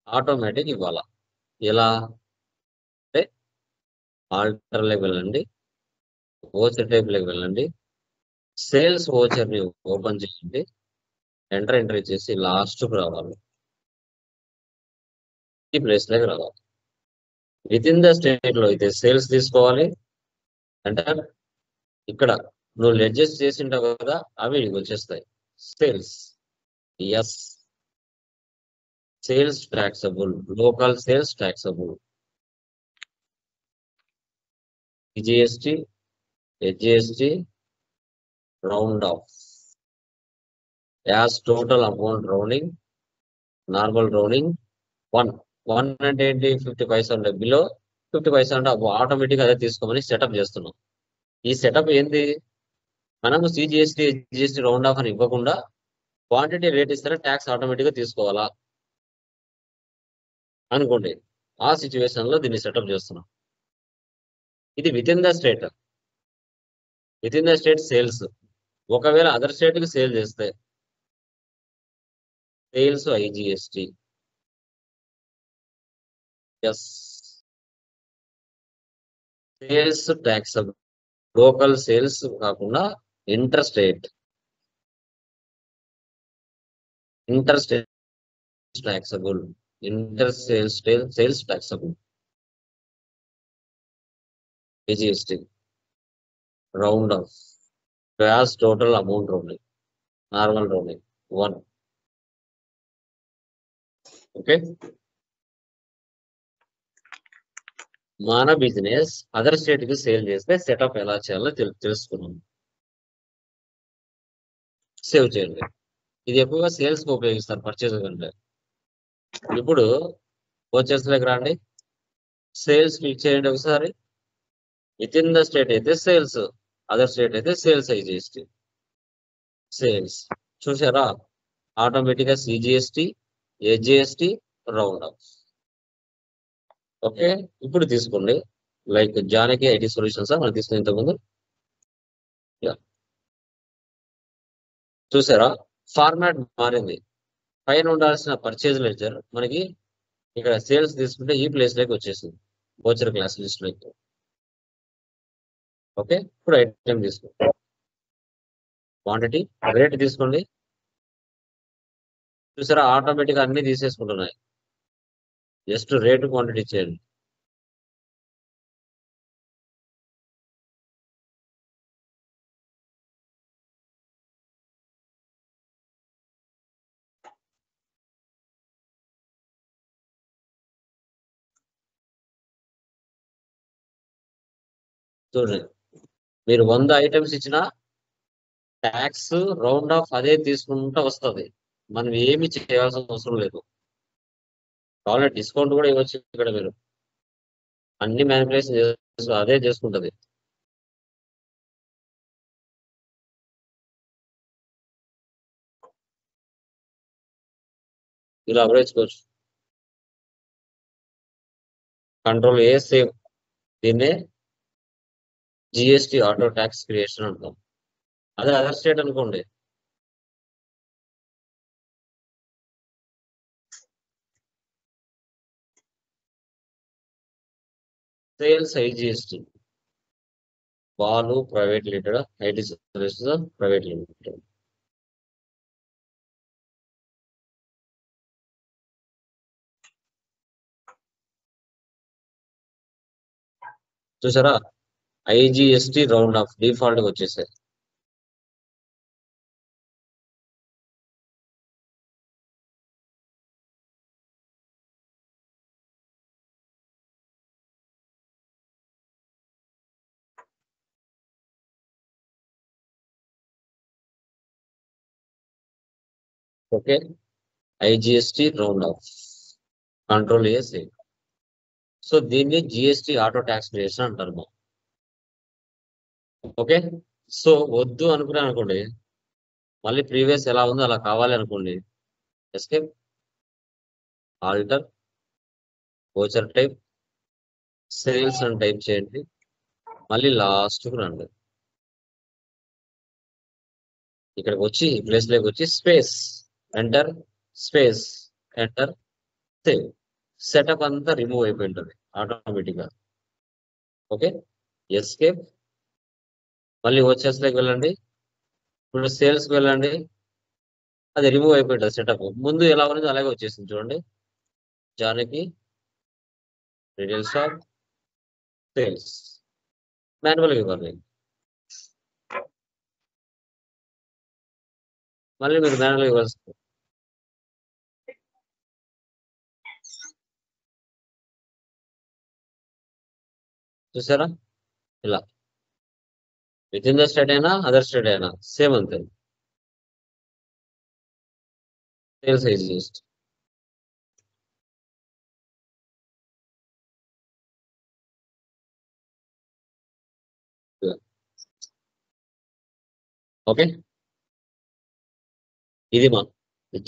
ఆటోమేటిక్ ఇవ్వాలా? ఎలా అంటే ఆల్టర్ లోకి వెళ్ళండి, ఓచర్ టైప్ లోకి వెళ్ళండి, సేల్స్ ఓచర్ ని ఓపెన్ చేయండి, ఎంటర్ చేసి లాస్ట్ కు రావాలి, ఈ ప్లేస్ లోకి రావాలి. విత్ ఇన్ ద స్టేట్ లో అయితే సేల్స్ తీసుకోవాలి. అంటే ఇక్కడ నువ్వు అడ్జస్ట్ చేసింటావు కదా, అవి వచ్చేస్తాయి. Sales yes, sales taxable, local sales taxable, GST HGST round off as total amount rounding, normal rounding 1 అంటే ఏంటి? 50 పైసా ఉండే బిలో 50 పైసా అంటే ఆటోమేటిక్ అదే తీసుకోమని సెటప్ చేస్తున్నాం. ఈ సెటప్ ఏంది? మనము సిజిఎస్టి హెచ్జిఎస్టి రౌండ్ ఆఫ్ అని ఇవ్వకుండా క్వాంటిటీ రేట్ ఇస్తే ట్యాక్స్ ఆటోమేటిక్ గా తీసుకోవాలా అనుకోండి. ఆ సిచ్యువేషన్ లో దీన్ని సెటప్ చేస్తున్నాం. ఇది within the state, within the state sales. ఒకవేళ అదర్ స్టేట్ కి సేల్ చేస్తే sales IGST yes, sales taxable, local sales కాకుండా inter state taxable, inter sales taxable, IGST round off as total amount rounding, normal rounding 1. Okay, మన business other state కి sale చేస్తే setup ఎలా చేయాలో తెలుసుకున్నాం. Save చేయండి. ఇది ఎక్కువగా సేల్స్ కి ఉపయోగిస్తారు, పర్చేస్ కంటే. ఇప్పుడు పర్చేస్ లోకి రండి, సేల్స్ క్లిక్ చేయండి ఒకసారి. విత్ ఇన్ ద స్టేట్ అయితే సేల్స్, అదర్ స్టేట్ అయితే సేల్స్ ఐజిఎస్టి. సేల్స్ చూసారా? ఆటోమేటిక్ గా CGST HGST round of. Okay, ఇప్పుడు తీసుకోండి. లైక్ జానకి ఐటీ సొల్యూషన్స్ మనం తీసుకుని ఇంతకుముందు చూసారా? ఫార్మాట్ మారింది. పైన ఉండాల్సిన పర్చేజ్ లెడ్జర్ మనకి ఇక్కడ సేల్స్ తీసుకుంటే ఈ ప్లేస్ లోకి వచ్చేసింది, వోచర్ క్లాస్ లిస్ట్ లోకి. ఓకే, ఇప్పుడు ఐటమ్ తీసుకోండి, క్వాంటిటీ రేట్ తీసుకోండి. చూసారా? ఆటోమేటిక్ అన్ని తీసేసుకుంటున్నాయి. జస్ట్ రేట్ క్వాంటిటీ చేయండి. చూడండి, మీరు 100 ఐటమ్స్ ఇచ్చినా ట్యాక్స్ రౌండ్ ఆఫ్ అదే తీసుకుంటూ వస్తుంది. మనం ఏమి చేయాల్సిన అవసరం లేదు. కావాలంటే డిస్కౌంట్ కూడా ఇవ్వచ్చు. ఇక్కడ మీరు అన్ని మ్యానిపులేషన్ అదే చేసుకుంటది. ఇలా కూడా ఇచ్చుకోవచ్చు. కంట్రోల్ ఏ సేవ్, దీన్నే జిఎస్టి ఆటో ట్యాక్స్ క్రియేషన్ అంటాం. అదే అదర్ స్టేట్ అనుకోండి, sales IGST, Balu private limited, IT services private limited. చూసారా, ఐజిఎస్టి రౌండ్ ఆఫ్ డిఫాల్ట్ గా వచ్చేసాయి. Okay, IGST round of, control A save. So దీన్ని జిఎస్టి ఆటో ట్యాక్స్ క్రియేషన్ అంటారు మనం. ఓకే, సో వద్దు అనుకునే అనుకోండి, మళ్ళీ ప్రీవియస్ ఎలా ఉందో అలా కావాలి అనుకోండి, escape, alter, voucher type, sales అని టైప్ చేయండి, మళ్ళీ లాస్ట్కి రండి. ఇక్కడికి వచ్చి ప్లేస్ లోకి వచ్చి space enter, space enter, save. Setup అంతా రిమూవ్ అయిపోయి ఉంటుంది ఆటోమేటిక్ గా. ఓకే, ఎస్కేప్, మళ్ళీ వచ్చేస్ లోకి వెళ్ళండి, ఇప్పుడు సేల్స్ కి వెళ్ళండి, అది రిమూవ్ అయిపోయింటుంది సెటప్. ముందు ఎలా ఉన్నది అలాగే వచ్చేసింది చూడండి, Janaki retail shop sales, manual ఇవ్వాలి. మళ్ళీ మీరు మాన్యువల్ ఇవ్వాల్సి, చూసారా ఇలా. విత్ ఇన్ ద స్టేట్ అయినా అదర్ స్టేట్ అయినా సేమ్ అంతే, సేల్స్ ఎగ్జిస్ట్. ఓకే, ఇది మా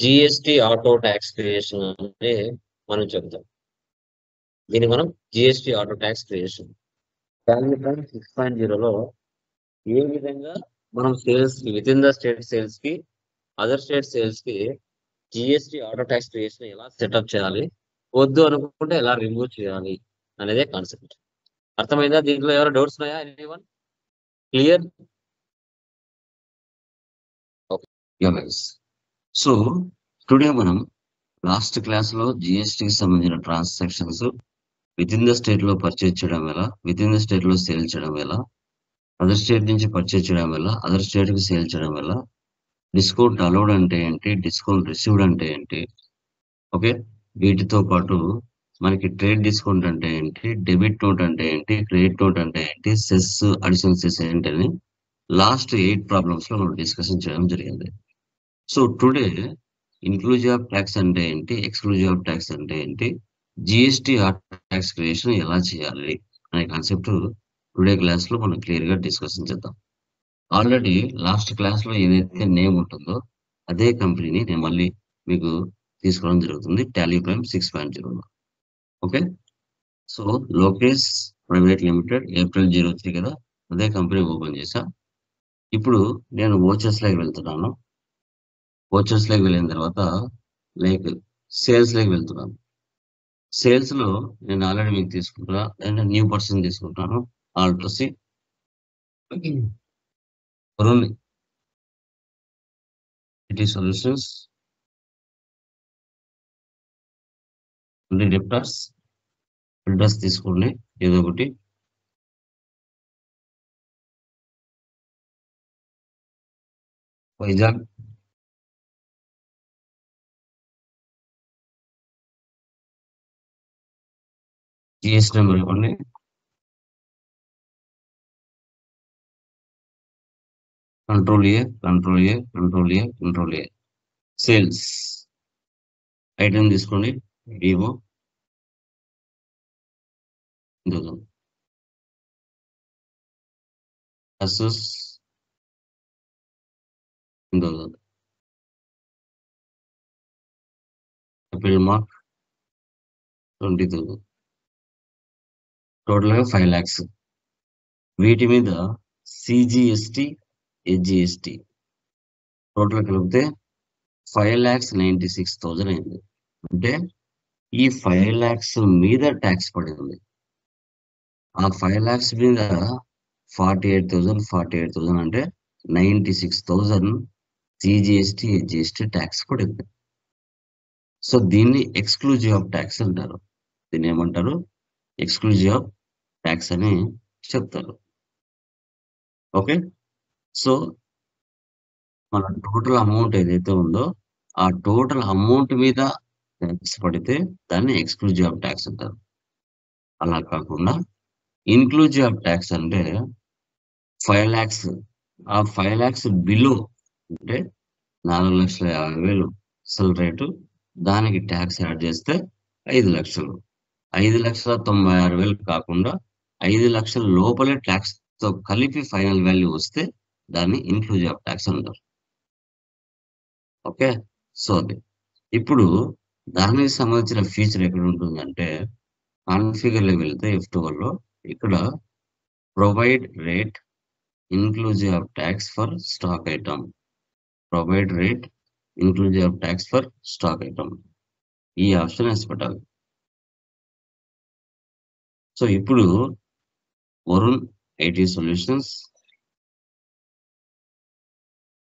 జిఎస్టి ఆటో ట్యాక్స్ క్రియేషన్ అంటే మనం చెప్తాం. దీన్ని మనం జిఎస్టి ఆటో ట్యాక్స్ క్రియేషన్ 6.0లో ఏ విధంగా మనం సేల్స్ కి, with in the state sales కి, అదర్ స్టేట్ సేల్స్ కి జిఎస్టి ఆటో ట్యాక్స్ క్రియేషన్ ఎలా సెటప్ చేయాలి, వద్దు అనుకుంటే ఎలా రిమూవ్ చేయాలి అనేదే కాన్సెప్ట్. అర్థమైందా? దీంట్లో ఎవరైనా డౌట్స్ ఉన్నాయా? Anyone clear? Okay, so today మనం లాస్ట్ క్లాస్ లో జిఎస్టికి సంబంధించిన transactions with in the state లో పర్చేజ్ చేయడం ఎలా, విత్ ఇన్ ద స్టేట్ లో సేల్ చేయడం ఎలా, అదర్ స్టేట్ నుంచి పర్చేజ్ చేయడం ఎలా, అదర్ స్టేట్ కి సేల్ చేయడం ఎలా, డిస్కౌంట్ అలౌడ్ అంటే ఏంటి, డిస్కౌంట్ రిసీవ్డ్ అంటే ఏంటి, ఓకే, వీటితో పాటు మనకి ట్రేడ్ డిస్కౌంట్ అంటే ఏంటి, డెబిట్ నోట్ అంటే ఏంటి, క్రెడిట్ నోట్ అంటే ఏంటి, సెస్, అడిషనల్ సెస్ ఏంటి అని లాస్ట్ 8 ప్రాబ్లమ్స్ లో మనం డిస్కషన్ చేయడం జరిగింది. So today inclusive of tax అంటే ఏంటి, ఎక్స్క్లూజివ్ ఆఫ్ ట్యాక్స్ అంటే ఏంటి, జిఎస్టి ట్యాక్స్ క్రియేషన్ ఎలా చేయాలి అనే కాన్సెప్ట్ టుడే క్లాస్ లో మనం క్లియర్ గా డిస్కషన్ చేద్దాం. ఆల్రెడీ లాస్ట్ క్లాస్ లో ఏదైతే నేమ్ ఉంటుందో అదే కంపెనీని నేను మళ్ళీ మీకు తీసుకోవడం జరుగుతుంది టాలీ ప్రైమ్ 6.0లో. Okay, so Lokesh private limited April 03 కదా, అదే కంపెనీ ఓపెన్ చేశా. ఇప్పుడు నేను వోచర్స్ లోకి వెళ్తున్నాను. వోచర్స్ లోకి వెళ్ళిన తర్వాత లైక్ సేల్స్ లోకి వెళ్తున్నాను. సేల్స్ లో నేను ఆల్రెడీ మీకు తీసుకుంటున్నా, అంటే న్యూ పర్సన్ తీసుకుంటాను. Alt C Varun IT solutions, debtors address తీసుకోండి ఏదో ఒకటి. వైజాగ్, జిఎస్ నెంబర్ ఇవ్వండి. Control A, control A, control A, control A. Sales item తీసుకోండి, డివో అసెస్ అప్పీల్ మార్క్ 20,000, టోటల్గా 5 lakhs. వీటి మీద సిజిఎస్టి, హెచ్జిఎస్టి టోటల్ కలిపితే 5,96,000 అయింది. అంటే ఈ 5 lakhs మీద ట్యాక్స్ పడింది. ఆ 5 lakhs మీద 48,000 అంటే 96,000 సిజిఎస్టి, హెచ్జిఎస్టి ట్యాక్స్ పడింది. సో దీన్ని ఎక్స్క్లూజివ్ ఆఫ్ ట్యాక్స్ అంటారు. దీన్ని ఏమంటారు? ఎక్స్క్లూజివ్ ఆఫ్ ట్యాక్స్ అని చెప్తారు. ఓకే, సో మన టోటల్ అమౌంట్ ఏదైతే ఉందో ఆ టోటల్ అమౌంట్ మీద ట్యాక్స్ పడితే దాన్ని ఎక్స్క్లూజివ్ ఆఫ్ ట్యాక్స్ అంటారు. అలా కాకుండా ఇన్క్లూజివ్ ఆఫ్ ట్యాక్స్ అంటే 5 lakhs, ఆ 5 lakhs బిలో అంటే 4,50,000 అసలు రేటు, దానికి ట్యాక్స్ యాడ్ చేస్తే 5 లక్షలు. 5,96,000 కాకుండా 5 లక్షల లోపలే ట్యాక్స్ తో కలిపి ఫైనల్ వాల్యూ వస్తే దాన్ని ఇన్క్లూజివ్ ఆఫ్ ట్యాక్స్ అంటారు. ఓకే, సో అది ఇప్పుడు దానికి సంబంధించిన ఫీచర్ ఎక్కడ ఉంటుందంటే కాన్ఫిగర్లో వెళ్తే F12 లో ఇక్కడ provide rate inclusive of tax for stock item, provide rate inclusive of tax for stock item, ఈ ఆప్షన్ వేసి పెట్టాలి. సో ఇప్పుడు Varun IT solutions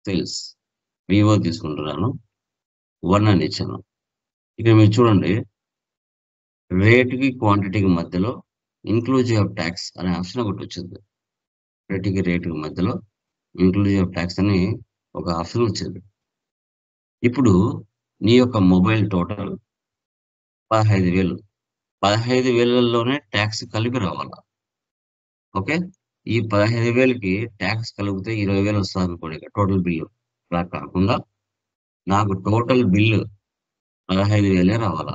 sales Vivo తీసుకుంటున్నాను, 1 అని ఇచ్చాను. ఇక్కడ మీరు చూడండి, రేటుకి క్వాంటిటీకి మధ్యలో ఇన్క్లూజివ్ ఆఫ్ ట్యాక్స్ అనే ఆప్షన్ ఒకటి వచ్చింది. రేటుకి మధ్యలో ఇన్క్లూజివ్ ఆఫ్ ట్యాక్స్ అని ఒక ఆప్షన్ వచ్చింది. ఇప్పుడు నీ యొక్క మొబైల్ టోటల్ 15,000, 15,000లోనే ట్యాక్స్ కలిపి రావాలా. ఓకే, ఈ 15,000కి ట్యాక్స్ కలిపితే 20,000 వస్తుంది అనుకోండి టోటల్ బిల్లు. అలా కాకుండా నాకు టోటల్ బిల్లు 15,000 రావాలా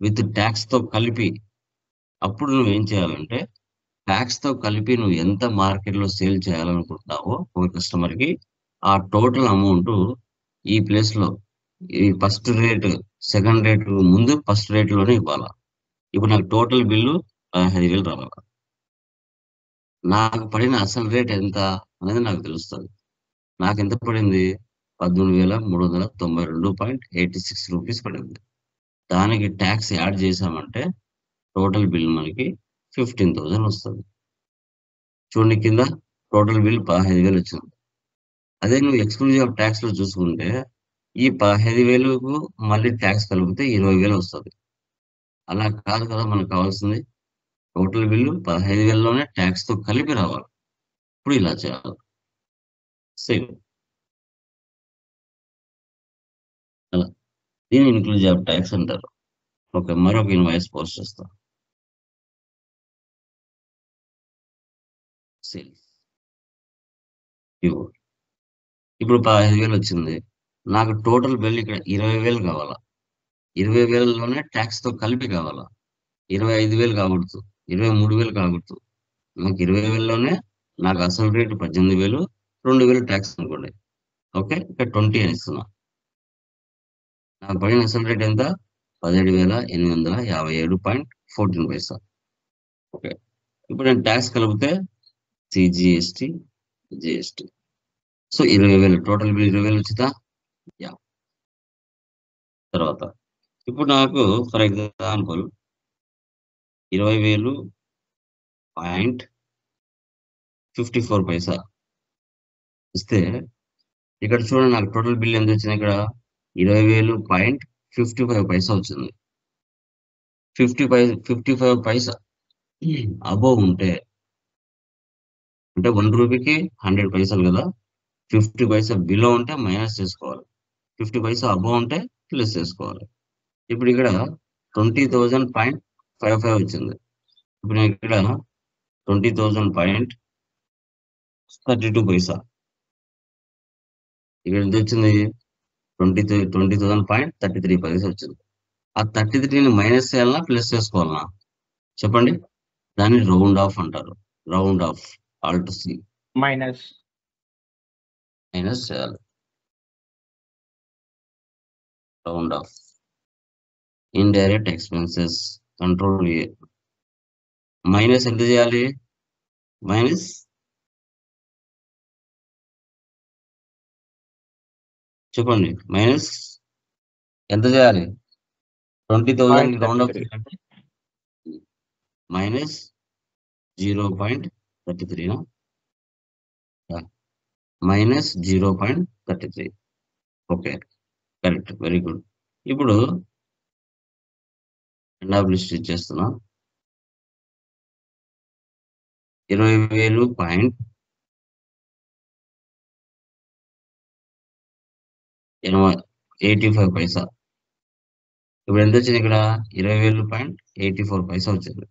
విత్ ట్యాక్స్ తో కలిపి. అప్పుడు నువ్వేం చేయాలంటే ట్యాక్స్ తో కలిపి నువ్వు ఎంత మార్కెట్లో సేల్ చేయాలనుకుంటున్నావో ఒక కస్టమర్ కి ఆ టోటల్ అమౌంట్ ఈ ప్లేస్ లో ఈ ఫస్ట్ రేట్ సెకండ్ రేట్ ముందు ఫస్ట్ రేట్ లోనే ఇవ్వాలా. ఇప్పుడు నాకు టోటల్ బిల్లు 15,000 రావాలా. నాకు పడిన అసలు రేట్ ఎంత అనేది నాకు తెలుస్తుంది. నాకు ఎంత పడింది? 18,392.86 రూపీస్ పడింది. దానికి ట్యాక్స్ యాడ్ చేసామంటే టోటల్ బిల్ మనకి 15,000 వస్తుంది. చూడండి కింద టోటల్ బిల్ 15,000 వచ్చింది. అదే నువ్వు ఎక్స్క్లూజివ్ ఆఫ్ ట్యాక్స్ లో చూసుకుంటే ఈ 15,000కు మళ్ళీ ట్యాక్స్ కలిపితే 20,000 వస్తుంది. అలా కాదు కదా మనకు కావాల్సింది. టోటల్ బిల్లు 15,000లోనే ట్యాక్స్ తో కలిపి రావాలి. ఇప్పుడు ఇలా చేయాలి. సేమ్ అలా దీన్ని ఇన్క్లూజివ్ ఆఫ్ ట్యాక్స్ అంటారు. ఓకే, మరొక ఇన్వాయిస్ పోస్ట్ చేస్తాం. సేల్స్ ఇప్పుడు 15,000 వచ్చింది. నాకు టోటల్ బిల్ ఇక్కడ 20,000 కావాలా. 20,000లోనే ట్యాక్స్ తో కలిపి కావాలా. 25,000 కాకూడదు, 23,000 కాకూడదు. నాకు 20,000లోనే నాకు అసలు రేటు 18,000, 2,000 ట్యాక్స్ అనుకోండి. ఓకే, ఇక్కడ 20 అని ఇస్తున్నా. నాకు పడిన అసలు రేట్ ఎంత? 17,857.14 ఓకే, ఇప్పుడు నేను ట్యాక్స్ కలిపితే CGST, GST. So 20,000 total bill 20,000 వచ్చిందా? యా. తర్వాత ఇప్పుడు నాకు ఫర్ ఎగ్జాంపుల్ 20,000.54 ఇస్తే ఇక్కడ చూడండి నాకు టోటల్ బిల్ ఎంత వచ్చింది? ఇక్కడ 20,000.55 వచ్చింది. 55 అబోవ్ ఉంటే అంటే 1 రూపీకి 100 పైసలు కదా. 50 పైసా బిలో ఉంటే మైనస్ చేసుకోవాలి, 50 పైసా అబోవ్ ఉంటే ప్లస్ చేసుకోవాలి. ఇప్పుడు ఇక్కడ 20,000.55 వచ్చింది. ఇప్పుడు నేను ఇక్కడ 20,000.32 ఇక్కడ ఎంత వచ్చింది? 20,000.33 వచ్చింది. ఆ 33ని మైనస్ చేయాలన్నా ప్లస్ చేసుకోవాలన్నా చెప్పండి? దాన్ని రౌండ్ ఆఫ్ అంటారు. Round off, alt C, minus చేయాలి. Round off indirect expenses control A minus ఎంత చేయాలి మైనస్ చెప్పండి మైనస్ ఎంత చేయాలి 20,000 రౌండ్ ఆఫ్ చేయాలంటే minus 0.33 minus 0.33 okay correct very good ఇప్పుడు ఎండ్ ఆఫ్ లిస్ట్ ఇచ్చేస్తున్నా 20,000.85 పైసా ఇప్పుడు ఎంత వచ్చింది ఇక్కడ 20,000.84 పైసా వచ్చింది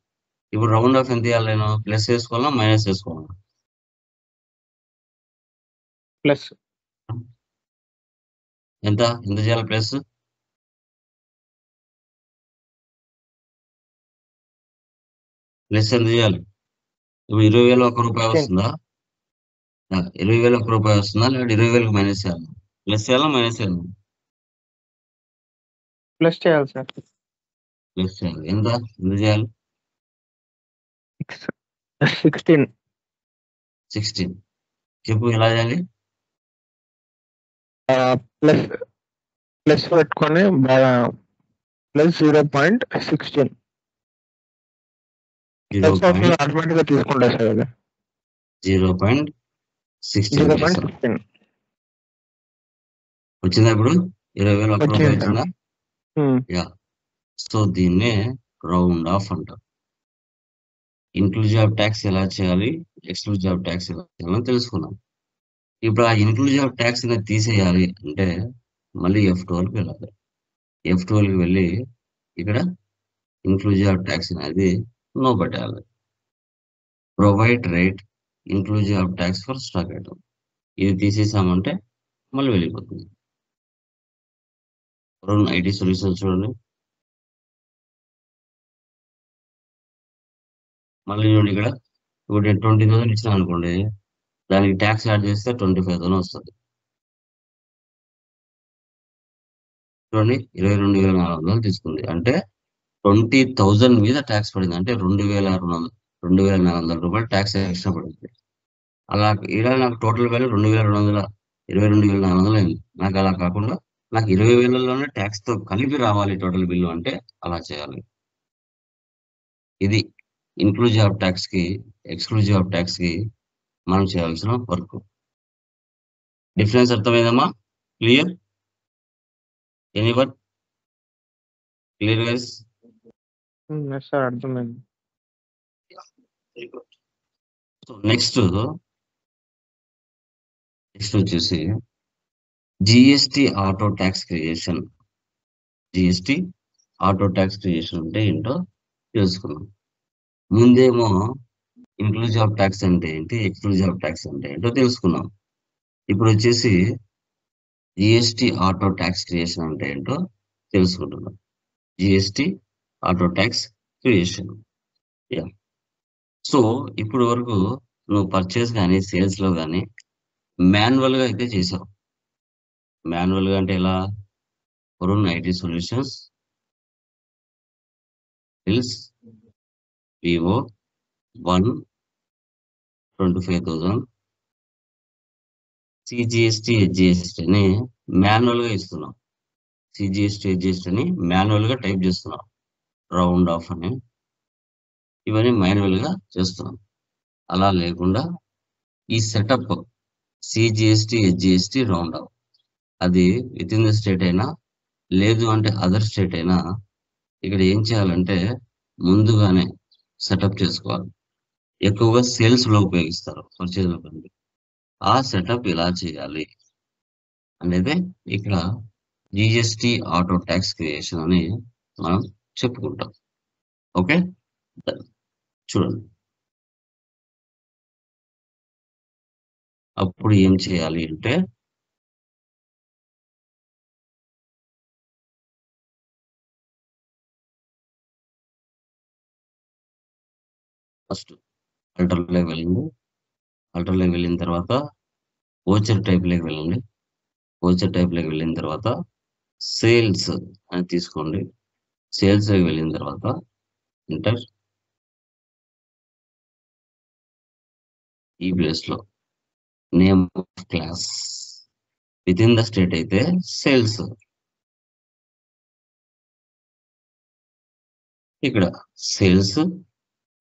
ఇప్పుడు రౌండ్ ఆఫ్ ఎంత చేయాలి నేను ప్లస్ వేసుకోవాలా మైనస్ వేసుకోవాలా ప్లస్ ఎంత చేయాలి ప్లస్ ఎంత చేయాలి ఇప్పుడు 20,000 1 రూపాయి వస్తుందా 20,000 1 రూపాయి వస్తుందా లేదా 20,000 మైనస్ చేయాలి ప్లస్ చేయాలా మైనస్ చేయాలి ప్లస్ చేయాలి సార్ ప్లస్ చేయాలి ఎంత చేయాలి 16 చెప్పు ఎలా చేయాలి ప్లస్ పెట్టుకొని ప్లస్ 0.16 ఆటోమేటిక్ గా తీసుకుంటా సార్ అది 0.16 వచ్చిందా ఇప్పుడు 20,000 1 రూపాయి వచ్చిందా యా సో దీన్నే రౌండ్ ఆఫ్ అంటారు ఇన్క్లూజివ్ ఆఫ్ ట్యాక్స్ ఎలా చేయాలి ఎక్స్క్లూజివ్ ఆఫ్ ట్యాక్స్ ఎలా చేయాలని తెలుసుకున్నాం ఇప్పుడు ఆ ఇన్క్లూజివ్ ఆఫ్ ట్యాక్స్ ని తీసేయాలి అంటే మళ్ళీ F12కి వెళ్ళాలి F12కి వెళ్ళి ఇక్కడ ఇన్క్లూజివ్ ఆఫ్ ట్యాక్స్ అనేది నో పెట్టాలి provide rate inclusive of tax for stock item ఇది తీసేసామంటే మళ్ళీ వెళ్ళిపోతుంది ఐటీ సొల్యూషన్స్ చూడండి మళ్ళీ చూడండి ఇక్కడ ఇప్పుడు నేను 20,000 ఇచ్చిన అనుకోండి దానికి ట్యాక్స్ యాడ్ చేస్తే 25,000 వస్తుంది చూడండి 22,400 తీసుకుంది అంటే 20,000 మీద ట్యాక్స్ పడింది అంటే 2,400 రూపాయలు ట్యాక్స్ ఎక్స్ట్రా పడింది అలా ఇలా నాకు టోటల్ వాల్యూ 2,200 22,400 అయింది నాకు అలా కాకుండా నాకు 20,000లోనే ట్యాక్స్ తో కలిపి రావాలి టోటల్ బిల్లు అంటే అలా చేయాలి ఇది ఇన్క్లూజివ్ ఆఫ్ ట్యాక్స్ కి ఎక్స్క్లూజివ్ ఆఫ్ ట్యాక్స్ కి మనం చేయాల్సిన వర్క్ డిఫరెన్స్ అర్థమైందమ్మా clear anyone clear guys sir అర్థమైంది సో నెక్స్ట్ వచ్చేసి జిఎస్టి ఆటో ట్యాక్స్ క్రియేషన్ అంటే ఏంటో తెలుసుకున్నాం ముందేమో ఇన్క్లూజివ్ ఆఫ్ ట్యాక్స్ అంటే ఏంటి ఎక్స్క్లూజివ్ ఆఫ్ ట్యాక్స్ అంటే ఏంటో తెలుసుకున్నాం ఇప్పుడు వచ్చేసి జిఎస్టి ఆటో ట్యాక్స్ క్రియేషన్ అంటే ఏంటో తెలుసుకుంటున్నాం GST auto tax creation so ఇప్పుడు వరకు నువ్వు పర్చేస్ కానీ సేల్స్ లో కానీ మాన్యువల్ గా అయితే చేసావు మాన్యువల్ గా అంటే ఎలా Varun IT solutions bills Vivo 25,000 CGST HGST అని మాన్యువల్ గా ఇస్తున్నాం సిజిఎస్టి హెచ్జిఎస్టి అని మాన్యువల్ గా టైప్ చేస్తున్నాం రౌండ్ ఆఫ్ అని ఇవన్నీ మాన్యువల్ గా చేస్తున్నాం అలా లేకుండా ఈ setup CGST HGST round of అది విత్ ఇన్ ద స్టేట్ అయినా లేదు అంటే అదర్ స్టేట్ అయినా ఇక్కడ ఏం చేయాలంటే ముందుగానే సెటప్ చేసుకోవాలి ఎక్కువగా సేల్స్ లో ఉపయోగిస్తారు పర్చేజ్ లో కంటే ఆ సెటప్ ఎలా చేయాలి అనేది ఇక్కడ జిఎస్టి ఆటో ట్యాక్స్ క్రియేషన్ అని మనం చెప్పుకుంటాం ఓకే చూడండి అప్పుడు ఏం చేయాలి అంటే ఫస్ట్ ఆల్టర్లోకి వెళ్ళండి ఆల్టర్లోకి వెళ్ళిన తర్వాత ఓచర్ టైప్లోకి వెళ్ళండి ఓచర్ టైప్లోకి వెళ్ళిన తర్వాత సేల్స్ అని తీసుకోండి సేల్స్ వెళ్ళిన తర్వాత ఎంటర్ ఈ ప్లేస్ లో name of class within the state అయితే సేల్స్, ఇక్కడ sales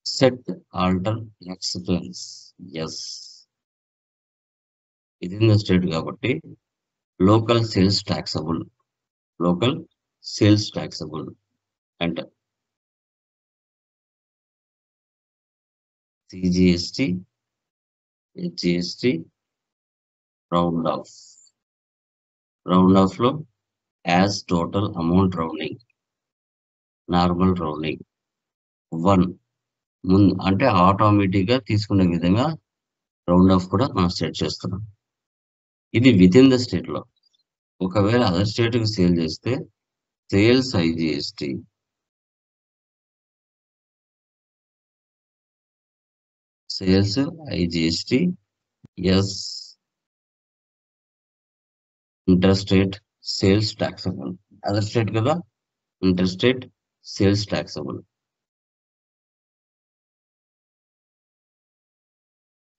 set alter expense yes within the state కాబట్టి local sales taxable, local sales taxable enter CGST HGST round off, round off లో as total amount rounding, normal rounding 1 ముందు అంటే automatic గా తీసుకునే విధంగా round of కూడా మనం set చేస్తున్నాం. ఇది విత్ ఇన్ ద స్టేట్ లో. ఒకవేళ అదర్ స్టేట్ కి సేల్ చేస్తే sales IGST, sales IGST yes inter state sales taxable, other state కదా inter state sales taxable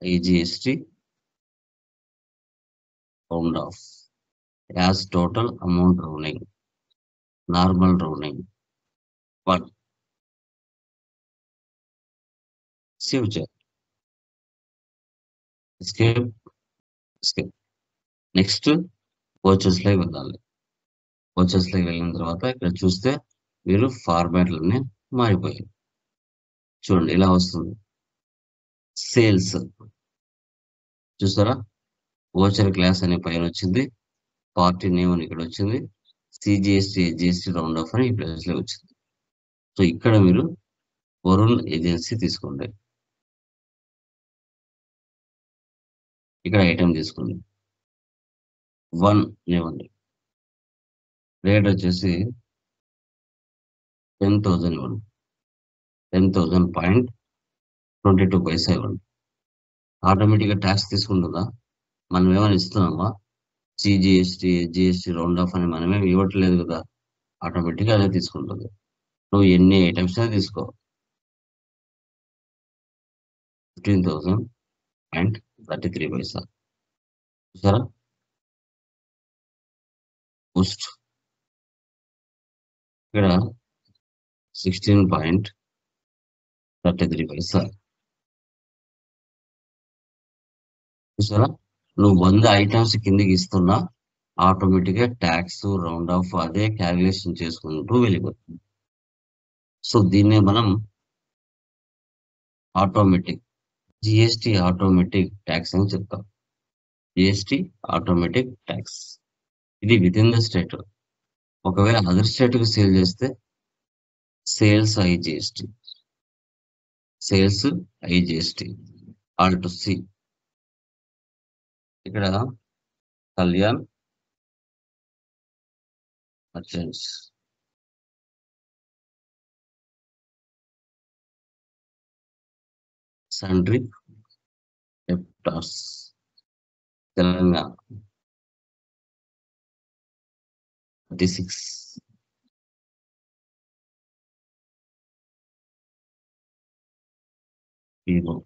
IGST round off as total amount rounding, normal rounding 1 save చేయాలి. Escape escape. Next vouchers లోకి వెళ్ళాలి. Vouchers లోకి వెళ్ళిన తర్వాత ఇక్కడ చూస్తే మీరు ఫార్మాట్లన్నీ మారిపోయాయి. చూడండి ఇలా వస్తుంది. సేల్స్ చూసారా, వోచర్ క్లాస్ అనే పైన వచ్చింది, పార్టీ నేమ్ అని ఇక్కడ వచ్చింది, సిజిఎస్టి జిఎస్టి రౌండ్ ఆఫ్ అని ఈ ప్లేస్ లో వచ్చింది. సో ఇక్కడ మీరు వరుణ్ ఏజెన్సీ తీసుకోండి, ఇక్కడ ఐటమ్ తీసుకోండి 1 ఇవ్వండి, రేట్ వచ్చేసి 10,000 ఇవ్వండి, 10,000.22 పైసా ఇవ్వండి. ఆటోమేటిక్గా ట్యాక్స్ తీసుకుంటుందా? మనం ఏమైనా ఇస్తున్నామా? సిజిఎస్టి జిఎస్టి రౌండ్ ఆఫ్ అని మనమేమి ఇవ్వట్లేదు కదా, ఆటోమేటిక్గా అదే తీసుకుంటుంది. నువ్వు ఎన్ని ఐటమ్స్ తీసుకో, 15,000.33 పైసా చూసారా. పోస్ట్ ఇక్కడ 16.33 పైసా చూసారా. నువ్వు 100 ఐటమ్స్ కిందకి ఇస్తున్నా ఆటోమేటిక్ గా ట్యాక్స్ రౌండ్ ఆఫ్ అదే క్యాలిక్యులేషన్ చేసుకుంటూ వెళ్ళిపోతుంది. సో దీన్నే మనం ఆటోమేటిక్ జిఎస్టి ఆటోమేటిక్ ట్యాక్స్ అని చెప్తాం. జిఎస్టి ఆటోమేటిక్ ట్యాక్స్ ఇది విత్ ఇన్ ద స్టేట్. ఒకవేళ అదర్ స్టేట్ కి సేల్ చేస్తే sales IGST, sales IGST alt C, ఇక్కడ Kalyan merchants sundry debtors Telangana 36 people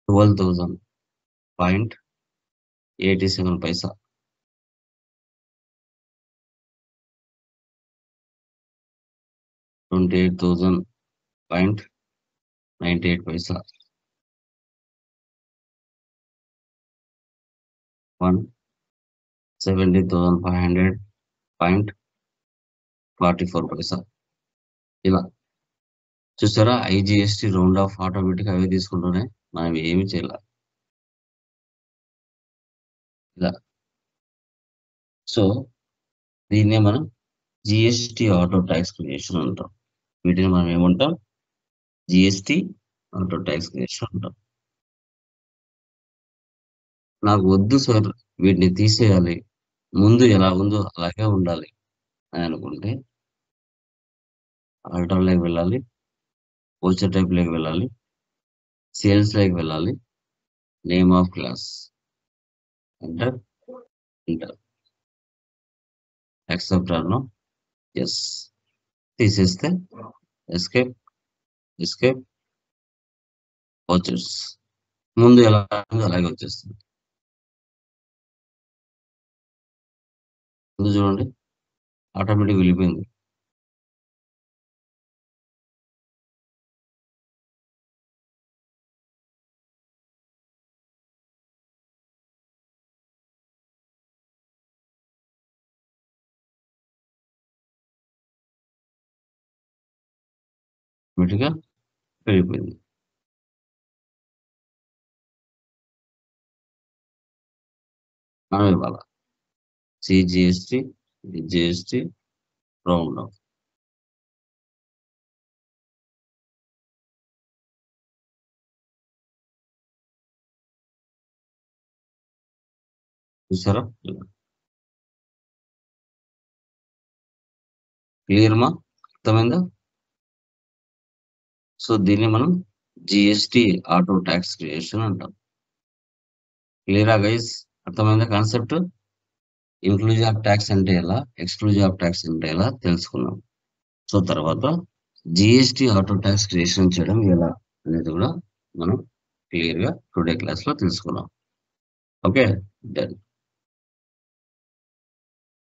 12,000.87 పైసా 28,000.98 పైసా 70,500.44 పైసా. ఇలా చూసారా, ఐజిఎస్టి రౌండ్ ఆఫ్ ఆటోమేటిక్ అవే తీసుకుంటూనే మనం ఏమి చేయాలి ఇలా. సో దీన్నే మనం జిఎస్టి ఆటో ట్యాక్స్ క్రియేషన్ అంటాం. వీటిని మనం ఏమంటాం? జిఎస్టి ఆటో ట్యాక్స్ క్రియేషన్ అంటాం. నాకు వద్దు సార్ వీటిని తీసేయాలి, ముందు ఎలా ఉందో అలాగే ఉండాలి అని అనుకుంటే ఆల్టర్ లోకి వెళ్ళాలి, పోస్టర్ టైప్ లోకి వెళ్ళాలి, సేల్స్ లోకి వెళ్ళాలి, name of class enter enter. Accept అను ఎస్ తీసేస్తే ఎస్కేప్ ఎస్కేప్ వచ్చేసి ముందు ఎలా ఉందో అలాగే వచ్చేస్తుంది. ముందు చూడండి ఆటోమేటిక్ వెళ్ళిపోయింది. ఆటోమేటిక్గా వెళ్ళిపోయింది. మనం ఇవ్వాలి సిజిఎస్టి జిఎస్టి రౌండ్ ఆఫ్ చూసారా క్లియర్ మా అర్థమైందా? సో దీన్ని మనం జిఎస్టి ఆటో ట్యాక్స్ క్రియేషన్ అంటాం. క్లియరా గైస్? అర్థమైందా కాన్సెప్ట్? ఇంక్లూజివ్ ఆఫ్ ట్యాక్స్ అంటే ఎలా, ఎక్స్క్లూజివ్ ఆఫ్ ట్యాక్స్ అంటే ఎలా తెలుసుకున్నాం. సో తర్వాత జిఎస్టి ఆటో ట్యాక్స్ క్రియేషన్ చేయడం ఎలా అనేది కూడా మనం క్లియర్ గా టుడే క్లాస్ లో తెలుసుకున్నాం. Okay done.